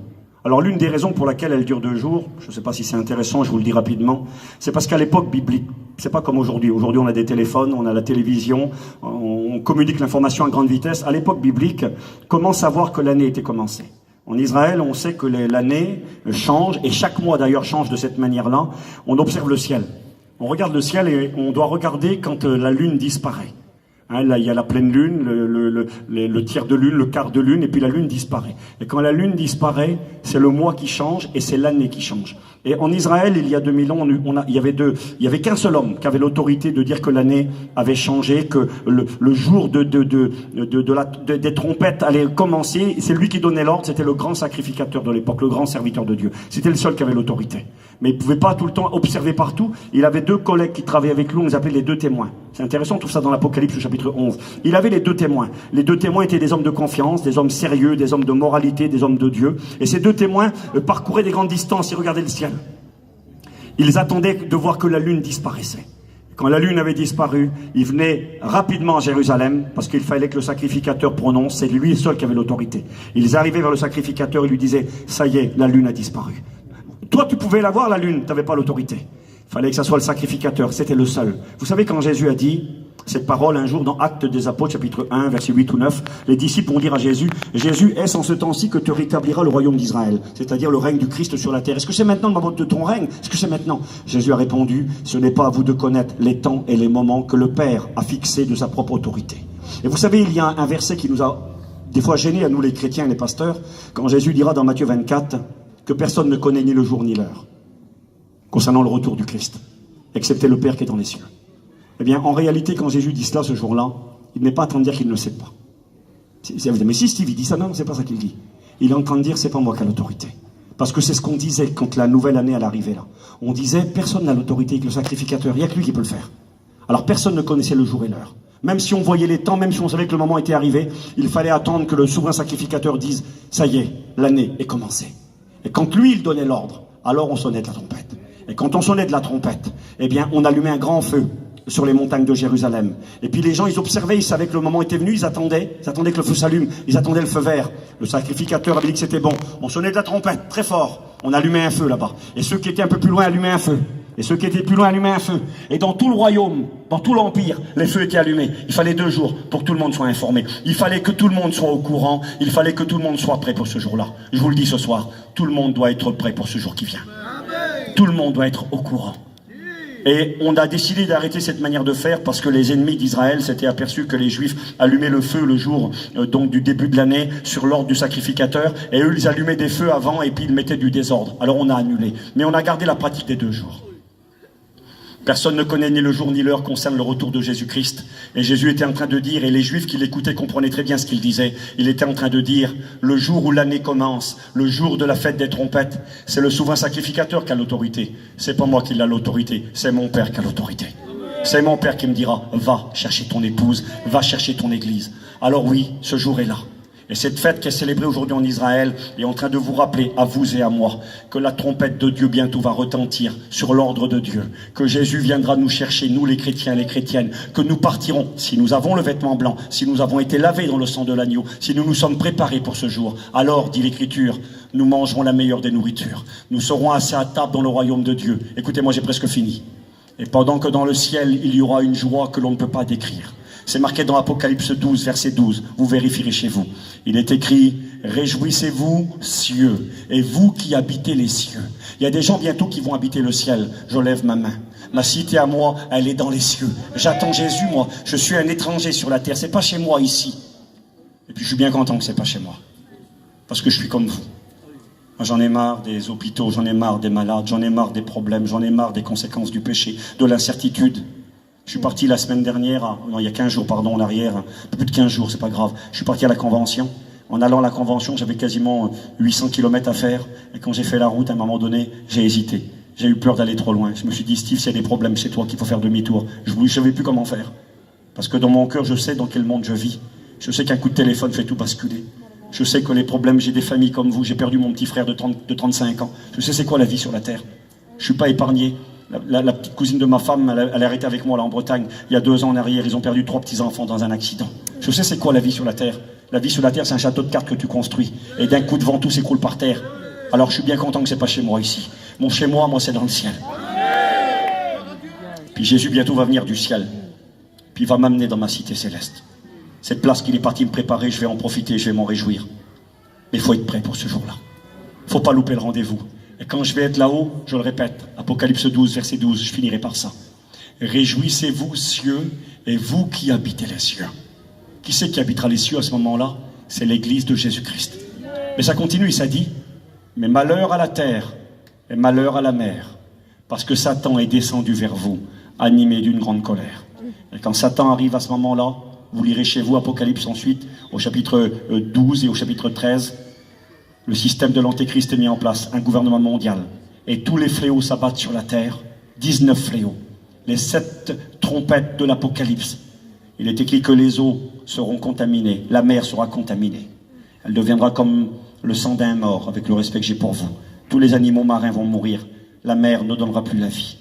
Alors l'une des raisons pour laquelle elle dure 2 jours, je ne sais pas si c'est intéressant, je vous le dis rapidement, c'est parce qu'à l'époque biblique, c'est pas comme aujourd'hui. Aujourd'hui on a des téléphones, on a la télévision, on communique l'information à grande vitesse. À l'époque biblique, comment savoir que l'année était commencée? En Israël, on sait que l'année change, et chaque mois d'ailleurs change de cette manière-là. On observe le ciel. On regarde le ciel et on doit regarder quand la lune disparaît. Hein, là, il y a la pleine lune, le tiers de lune, le quart de lune, et puis la lune disparaît. Et quand la lune disparaît, c'est le mois qui change et c'est l'année qui change. Et en Israël, il y a 2000 ans, il y avait qu'un seul homme qui avait l'autorité de dire que l'année avait changé, que le jour des trompettes allait commencer. C'est lui qui donnait l'ordre, c'était le grand sacrificateur de l'époque, le grand serviteur de Dieu. C'était le seul qui avait l'autorité. Mais il pouvait pas tout le temps observer partout. Il avait 2 collègues qui travaillaient avec lui, on les appelait les 2 témoins. C'est intéressant, on trouve ça dans l'Apocalypse au chapitre 11. Il avait les 2 témoins. Les 2 témoins étaient des hommes de confiance, des hommes sérieux, des hommes de moralité, des hommes de Dieu. Et ces 2 témoins parcouraient des grandes distances, ils regardaient le ciel. Ils attendaient de voir que la lune disparaissait. Quand la lune avait disparu, ils venaient rapidement à Jérusalem, parce qu'il fallait que le sacrificateur prononce, c'est lui seul qui avait l'autorité. Ils arrivaient vers le sacrificateur et lui disaient, ça y est, la lune a disparu. Toi, tu pouvais la voir, la lune, tu n'avais pas l'autorité. Il fallait que ça soit le sacrificateur, c'était le seul. Vous savez, quand Jésus a dit cette parole un jour dans Actes des Apôtres, chapitre 1, verset 8 ou 9, les disciples vont dire à Jésus, Jésus, est-ce en ce temps-ci que tu rétabliras le royaume d'Israël, c'est-à-dire le règne du Christ sur la terre? Est-ce que c'est maintenant le moment de ton règne? Est-ce que c'est maintenant? Jésus a répondu, ce n'est pas à vous de connaître les temps et les moments que le Père a fixés de sa propre autorité. Et vous savez, il y a un verset qui nous a des fois gênés à nous les chrétiens et les pasteurs, quand Jésus dira dans Matthieu 24 que personne ne connaît ni le jour ni l'heure concernant le retour du Christ, excepté le Père qui est dans les cieux. Eh bien, en réalité, quand Jésus dit cela ce jour-là, il n'est pas en train de dire qu'il ne sait pas. Mais si Steve, il dit ça, non, c'est pas ça qu'il dit. Il est en train de dire, c'est pas moi qui ai l'autorité. Parce que c'est ce qu'on disait quand la nouvelle année elle arrivait là. On disait, personne n'a l'autorité avec le sacrificateur, il n'y a que lui qui peut le faire. Alors personne ne connaissait le jour et l'heure. Même si on voyait les temps, même si on savait que le moment était arrivé, il fallait attendre que le souverain sacrificateur dise, ça y est, l'année est commencée. Et quand lui, il donnait l'ordre, alors on sonnait de la trompette. Et quand on sonnait de la trompette, eh bien, on allumait un grand feu sur les montagnes de Jérusalem. Et puis les gens, ils observaient, ils savaient que le moment était venu, ils attendaient que le feu s'allume, ils attendaient le feu vert. Le sacrificateur avait dit que c'était bon. On sonnait de la trompette, très fort. On allumait un feu là-bas. Et ceux qui étaient un peu plus loin allumaient un feu. Et ceux qui étaient plus loin allumaient un feu. Et dans tout le royaume, dans tout l'empire, les feux étaient allumés. Il fallait 2 jours pour que tout le monde soit informé. Il fallait que tout le monde soit au courant. Il fallait que tout le monde soit prêt pour ce jour-là. Je vous le dis ce soir, tout le monde doit être prêt pour ce jour qui vient. Tout le monde doit être au courant. Et on a décidé d'arrêter cette manière de faire parce que les ennemis d'Israël s'étaient aperçus que les Juifs allumaient le feu le jour donc du début de l'année sur l'ordre du sacrificateur, et eux ils allumaient des feux avant et puis ils mettaient du désordre. Alors on a annulé, mais on a gardé la pratique des 2 jours. Personne ne connaît ni le jour ni l'heure concerne le retour de Jésus-Christ. Et Jésus était en train de dire, et les Juifs qui l'écoutaient comprenaient très bien ce qu'il disait, il était en train de dire, le jour où l'année commence, le jour de la fête des trompettes, c'est le souverain sacrificateur qui a l'autorité. C'est pas moi qui ai l'autorité, c'est mon Père qui a l'autorité. C'est mon Père qui me dira, va chercher ton épouse, va chercher ton église. Alors oui, ce jour est là. Et cette fête qui est célébrée aujourd'hui en Israël est en train de vous rappeler, à vous et à moi, que la trompette de Dieu bientôt va retentir sur l'ordre de Dieu, que Jésus viendra nous chercher, nous les chrétiens, les chrétiennes, que nous partirons, si nous avons le vêtement blanc, si nous avons été lavés dans le sang de l'agneau, si nous nous sommes préparés pour ce jour, alors, dit l'Écriture, nous mangerons la meilleure des nourritures. Nous serons assis à table dans le royaume de Dieu. Écoutez, moi j'ai presque fini. Et pendant que dans le ciel, il y aura une joie que l'on ne peut pas décrire. C'est marqué dans Apocalypse 12, verset 12. Vous vérifierez chez vous. Il est écrit, réjouissez-vous, cieux, et vous qui habitez les cieux. Il y a des gens bientôt qui vont habiter le ciel. Je lève ma main. Ma cité à moi, elle est dans les cieux. J'attends Jésus, moi. Je suis un étranger sur la terre. C'est pas chez moi ici. Et puis je suis bien content que c'est pas chez moi. Parce que je suis comme vous. Moi, j'en ai marre des hôpitaux, j'en ai marre des malades, j'en ai marre des problèmes, j'en ai marre des conséquences du péché, de l'incertitude. Je suis parti la semaine dernière, non, il y a 15 jours, pardon, en arrière, un peu plus de 15 jours, c'est pas grave. Je suis parti à la convention. En allant à la convention, j'avais quasiment 800 km à faire. Et quand j'ai fait la route, à un moment donné, j'ai hésité. J'ai eu peur d'aller trop loin. Je me suis dit, Steve, s'il y a des problèmes, c'est toi qu'il faut faire demi-tour. Je ne savais plus comment faire. Parce que dans mon cœur, je sais dans quel monde je vis. Je sais qu'un coup de téléphone fait tout basculer. Je sais que les problèmes, j'ai des familles comme vous. J'ai perdu mon petit frère de 35 ans. Je sais c'est quoi la vie sur la terre. Je ne suis pas épargné. La petite cousine de ma femme, elle est arrêtée avec moi là en Bretagne. Il y a 2 ans en arrière, ils ont perdu 3 petits-enfants dans un accident. Je sais c'est quoi la vie sur la terre. La vie sur la terre, c'est un château de cartes que tu construis. Et d'un coup de vent, tout s'écroule par terre. Alors je suis bien content que c'est pas chez moi ici. Mon chez moi, c'est dans le ciel. Puis Jésus bientôt va venir du ciel. Puis il va m'amener dans ma cité céleste. Cette place qu'il est parti me préparer, je vais en profiter, je vais m'en réjouir. Mais il faut être prêt pour ce jour-là. Il ne faut pas louper le rendez-vous. Et quand je vais être là-haut, je le répète, Apocalypse 12, verset 12, je finirai par ça. Réjouissez-vous, cieux, et vous qui habitez les cieux. Qui c'est qui habitera les cieux à ce moment-là? C'est l'église de Jésus-Christ. Mais ça continue, ça dit, mais malheur à la terre et malheur à la mer, parce que Satan est descendu vers vous, animé d'une grande colère. Et quand Satan arrive à ce moment-là, vous lirez chez vous Apocalypse ensuite, au chapitre 12 et au chapitre 13, le système de l'Antéchrist est mis en place, un gouvernement mondial. Et tous les fléaux s'abattent sur la terre, 19 fléaux. Les 7 trompettes de l'Apocalypse. Il est écrit que les eaux seront contaminées, la mer sera contaminée. Elle deviendra comme le sang d'un mort, avec le respect que j'ai pour vous. Tous les animaux marins vont mourir, la mer ne donnera plus la vie.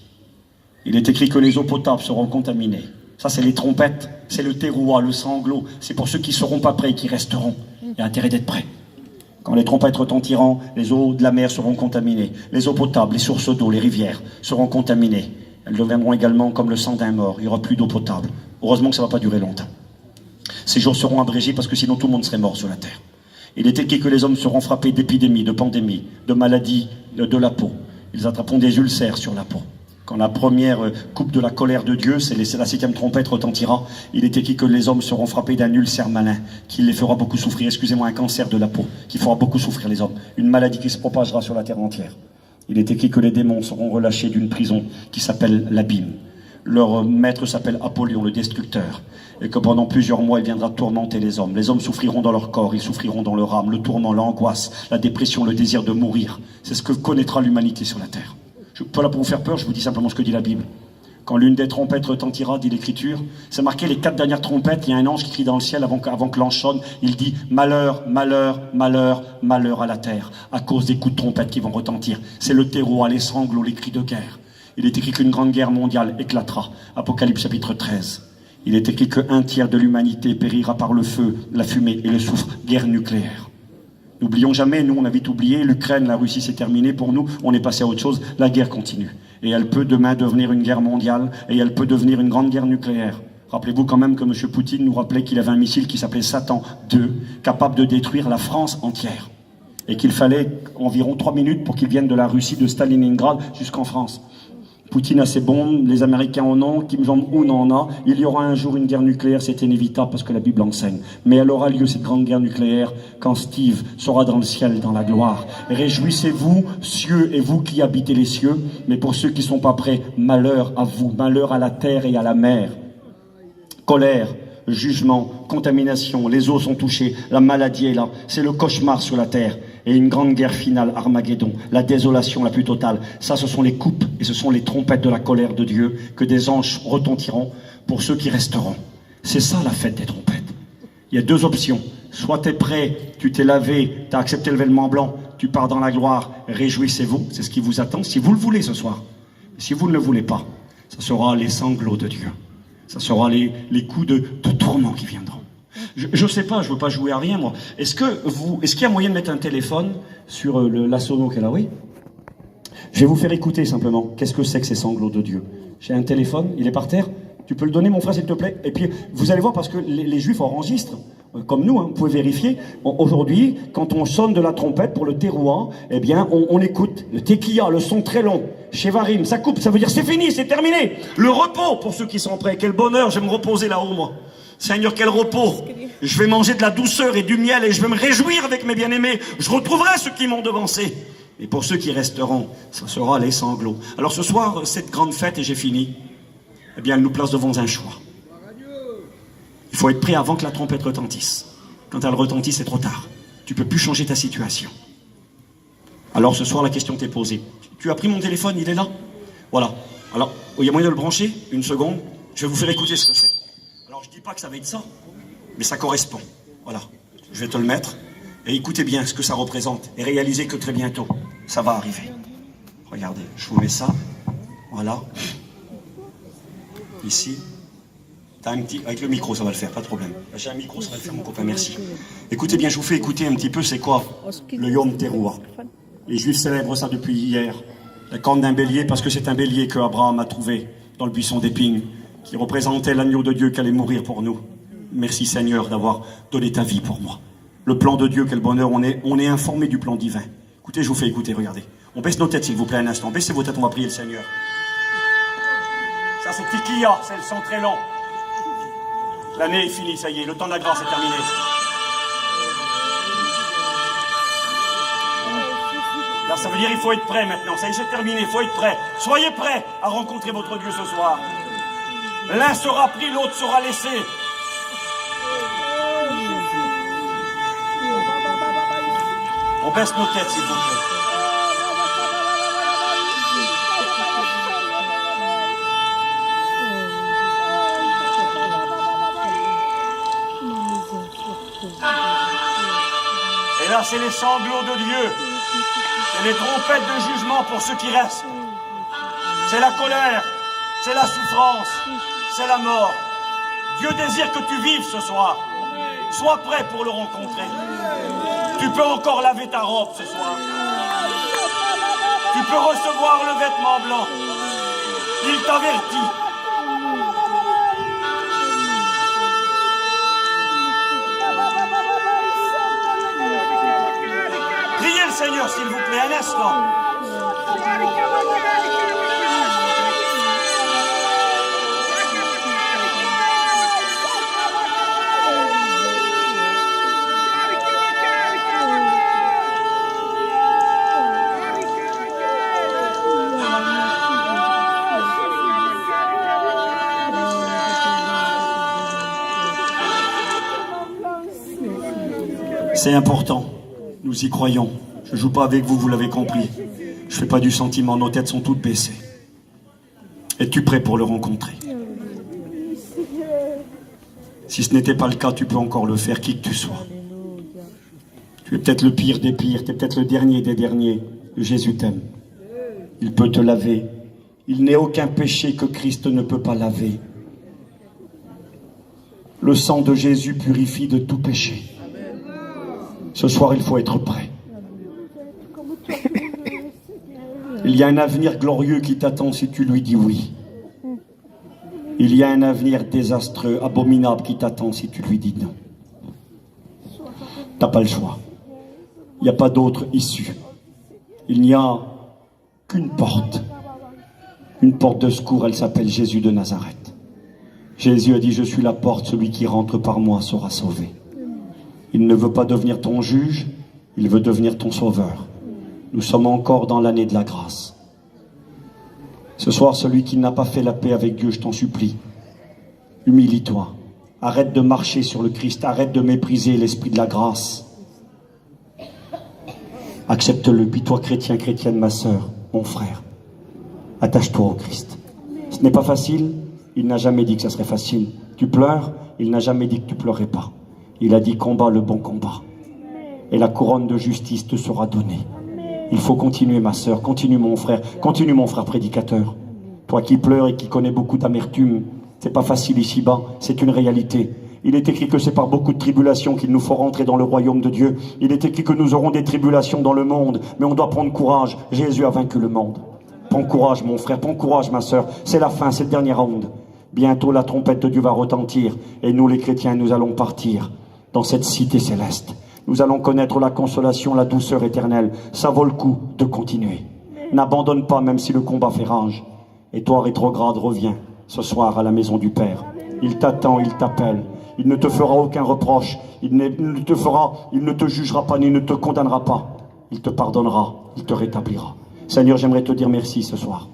Il est écrit que les eaux potables seront contaminées. Ça, c'est les trompettes, c'est le terroir, le sanglot. C'est pour ceux qui ne seront pas prêts et qui resteront. Il y a intérêt d'être prêts. Quand les trompettes retentiront, les eaux de la mer seront contaminées. Les eaux potables, les sources d'eau, les rivières seront contaminées. Elles deviendront également comme le sang d'un mort. Il n'y aura plus d'eau potable. Heureusement que ça ne va pas durer longtemps. Ces jours seront abrégés parce que sinon tout le monde serait mort sur la terre. Il est écrit que les hommes seront frappés d'épidémies, de pandémies, de maladies de la peau. Ils attraperont des ulcères sur la peau. Quand la première coupe de la colère de Dieu, c'est la 7e trompette retentira, il est écrit que les hommes seront frappés d'un ulcère malin, qui les fera beaucoup souffrir, excusez-moi, un cancer de la peau, qui fera beaucoup souffrir les hommes. Une maladie qui se propagera sur la terre entière. Il est écrit que les démons seront relâchés d'une prison qui s'appelle l'abîme. Leur maître s'appelle Apollyon, le destructeur. Et que pendant plusieurs mois, il viendra tourmenter les hommes. Les hommes souffriront dans leur corps, ils souffriront dans leur âme. Le tourment, l'angoisse, la dépression, le désir de mourir. C'est ce que connaîtra l'humanité sur la terre. Je ne suis pas là pour vous faire peur, je vous dis simplement ce que dit la Bible. Quand l'une des trompettes retentira, dit l'Écriture, c'est marqué les 4 dernières trompettes, il y a un ange qui crie dans le ciel avant que l'ange sonne, il dit « Malheur, malheur, malheur, malheur à la terre » à cause des coups de trompette qui vont retentir. C'est le terreau, les sanglots, les cris de guerre. Il est écrit qu'une grande guerre mondiale éclatera. Apocalypse chapitre 13. Il est écrit qu'un tiers de l'humanité périra par le feu, la fumée et le soufre. Guerre nucléaire. N'oublions jamais, nous on a vite oublié, l'Ukraine, la Russie c'est terminé pour nous, on est passé à autre chose, la guerre continue. Et elle peut demain devenir une guerre mondiale, et elle peut devenir une grande guerre nucléaire. Rappelez-vous quand même que M. Poutine nous rappelait qu'il avait un missile qui s'appelait Satan II, capable de détruire la France entière. Et qu'il fallait environ 3 minutes pour qu'il vienne de la Russie, de Stalingrad jusqu'en France. Poutine a ses bombes, les Américains en ont, Kim Jong-un en a. Il y aura un jour une guerre nucléaire, c'est inévitable parce que la Bible enseigne. Mais elle aura lieu, cette grande guerre nucléaire, quand Steve sera dans le ciel, dans la gloire. Réjouissez-vous, cieux, et vous qui habitez les cieux. Mais pour ceux qui ne sont pas prêts, malheur à vous, malheur à la terre et à la mer. Colère, jugement, contamination, les eaux sont touchées, la maladie est là. C'est le cauchemar sur la terre. Et une grande guerre finale, Armageddon, la désolation la plus totale. Ça, ce sont les coupes et ce sont les trompettes de la colère de Dieu que des anges retentiront pour ceux qui resteront. C'est ça la fête des trompettes. Il y a 2 options. Soit tu es prêt, tu t'es lavé, tu as accepté le vêtement blanc, tu pars dans la gloire, réjouissez-vous, c'est ce qui vous attend, si vous le voulez ce soir. Si vous ne le voulez pas, ça sera les sanglots de Dieu. Ça sera les coups de tourment qui viendront. Je sais pas, je veux pas jouer à rien, moi. Est-ce qu'il y a moyen de mettre un téléphone sur la sono qu'elle a, oui? Je vais vous faire écouter simplement. Qu'est-ce que c'est que ces sanglots de Dieu? J'ai un téléphone, il est par terre. Tu peux le donner, mon frère, s'il te plaît? Et puis, vous allez voir, parce que les Juifs enregistrent, comme nous, hein, vous pouvez vérifier. Aujourd'hui, quand on sonne de la trompette pour le terouah, eh bien, on écoute. Le tekiya, le son très long. Shevarim, ça coupe, ça veut dire c'est fini, c'est terminé. Le repos, pour ceux qui sont prêts. Quel bonheur, je vais me reposer là-haut, moi. Seigneur, quel repos. Je vais manger de la douceur et du miel et je vais me réjouir avec mes bien-aimés. Je retrouverai ceux qui m'ont devancé. Et pour ceux qui resteront, ça sera les sanglots. Alors ce soir, cette grande fête, et j'ai fini, eh bien, elle nous place devant un choix. Il faut être prêt avant que la trompette retentisse. Quand elle retentit, c'est trop tard. Tu ne peux plus changer ta situation. Alors ce soir, la question t'est posée. Tu as pris mon téléphone, il est là? Voilà. Alors, il y a moyen de le brancher? Une seconde. Je vais vous faire écouter ce que c'est. Alors, je ne dis pas que ça va être ça, mais ça correspond. Voilà. Je vais te le mettre. Et écoutez bien ce que ça représente. Et réalisez que très bientôt, ça va arriver. Regardez, je vous mets ça. Voilà. Ici. T'as un petit... Avec le micro, ça va le faire, pas de problème. J'ai un micro, ça va le faire, mon copain, merci. Écoutez bien, je vous fais écouter un petit peu, c'est quoi le Yom Teruah. Les Juifs célèbrent ça depuis hier. La corne d'un bélier, parce que c'est un bélier que Abraham a trouvé dans le buisson d'épines, qui représentait l'agneau de Dieu qui allait mourir pour nous. Merci Seigneur d'avoir donné ta vie pour moi. Le plan de Dieu, quel bonheur, on est informé du plan divin. Écoutez, je vous fais écouter, regardez. On baisse nos têtes s'il vous plaît un instant, baissez vos têtes, on va prier le Seigneur. Ça c'est Tikia, c'est le son très long. L'année est finie, ça y est, le temps de la grâce est terminé. Là, ça veut dire qu'il faut être prêt maintenant. Ça y est, c'est terminé, il faut être prêt. Soyez prêts à rencontrer votre Dieu ce soir. L'un sera pris, l'autre sera laissé. On baisse nos têtes, s'il vous plaît. Et là, c'est les sanglots de Dieu. C'est les trompettes de jugement pour ceux qui restent. C'est la colère, c'est la souffrance, c'est la mort. Dieu désire que tu vives ce soir. Sois prêt pour le rencontrer. Tu peux encore laver ta robe ce soir. Tu peux recevoir le vêtement blanc. Il t'avertit. Priez le Seigneur, s'il vous plaît, un instant. C'est important, nous y croyons. Je ne joue pas avec vous, vous l'avez compris. Je ne fais pas du sentiment, nos têtes sont toutes baissées. Es-tu prêt pour le rencontrer? Si ce n'était pas le cas, tu peux encore le faire, qui que tu sois. Tu es peut-être le pire des pires, tu es peut-être le dernier des derniers. Jésus t'aime. Il peut te laver. Il n'est aucun péché que Christ ne peut pas laver. Le sang de Jésus purifie de tout péché. Ce soir, il faut être prêt. Il y a un avenir glorieux qui t'attend si tu lui dis oui. Il y a un avenir désastreux, abominable qui t'attend si tu lui dis non. Tu n'as pas le choix. Il n'y a pas d'autre issue. Il n'y a qu'une porte. Une porte de secours, elle s'appelle Jésus de Nazareth. Jésus a dit, je suis la porte, celui qui rentre par moi sera sauvé. Il ne veut pas devenir ton juge, il veut devenir ton sauveur. Nous sommes encore dans l'année de la grâce. Ce soir, celui qui n'a pas fait la paix avec Dieu, je t'en supplie, humilie-toi. Arrête de marcher sur le Christ, arrête de mépriser l'esprit de la grâce. Accepte-le, puis toi chrétien, chrétienne, ma sœur, mon frère, attache-toi au Christ. Ce n'est pas facile, il n'a jamais dit que ça serait facile. Tu pleures, il n'a jamais dit que tu pleurais pas. Il a dit combat le bon combat. Et la couronne de justice te sera donnée. Il faut continuer ma sœur, continue mon frère prédicateur. Toi qui pleures et qui connais beaucoup d'amertume, c'est pas facile ici-bas, c'est une réalité. Il est écrit que c'est par beaucoup de tribulations qu'il nous faut rentrer dans le royaume de Dieu. Il est écrit que nous aurons des tribulations dans le monde, mais on doit prendre courage. Jésus a vaincu le monde. Prends courage mon frère, prends courage ma sœur. C'est la fin, c'est le dernier round. Bientôt la trompette de Dieu va retentir et nous les chrétiens, nous allons partir dans cette cité céleste. Nous allons connaître la consolation, la douceur éternelle. Ça vaut le coup de continuer. N'abandonne pas même si le combat fait rage. Et toi, rétrograde, reviens ce soir à la maison du Père. Il t'attend, il t'appelle. Il ne te fera aucun reproche. Il ne te jugera pas, ni ne te condamnera pas. Il te pardonnera, il te rétablira. Seigneur, j'aimerais te dire merci ce soir.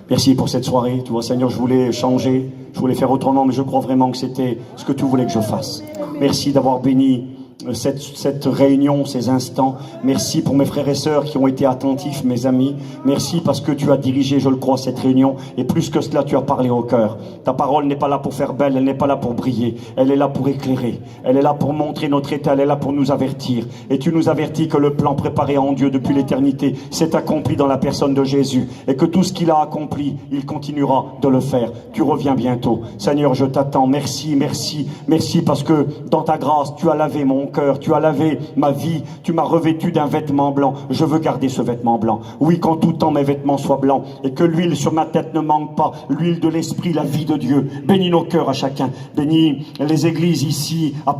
Merci pour cette soirée. Tu vois, Seigneur, je voulais changer, je voulais faire autrement, mais je crois vraiment que c'était ce que tu voulais que je fasse. Merci d'avoir béni cette réunion, ces instants. Merci pour mes frères et sœurs qui ont été attentifs, mes amis. Merci parce que tu as dirigé, je le crois, cette réunion. Et plus que cela, tu as parlé au cœur. Ta parole n'est pas là pour faire belle, elle n'est pas là pour briller. Elle est là pour éclairer. Elle est là pour montrer notre état, elle est là pour nous avertir. Et tu nous avertis que le plan préparé en Dieu depuis l'éternité s'est accompli dans la personne de Jésus. Et que tout ce qu'il a accompli, il continuera de le faire. Tu reviens bientôt. Seigneur, je t'attends. Merci, merci, merci parce que dans ta grâce, tu as lavé mon cœur, tu as lavé ma vie, tu m'as revêtu d'un vêtement blanc. Je veux garder ce vêtement blanc. Oui, qu'en tout temps mes vêtements soient blancs et que l'huile sur ma tête ne manque pas, l'huile de l'esprit, la vie de Dieu. Bénis nos cœurs à chacun. Bénis les églises ici à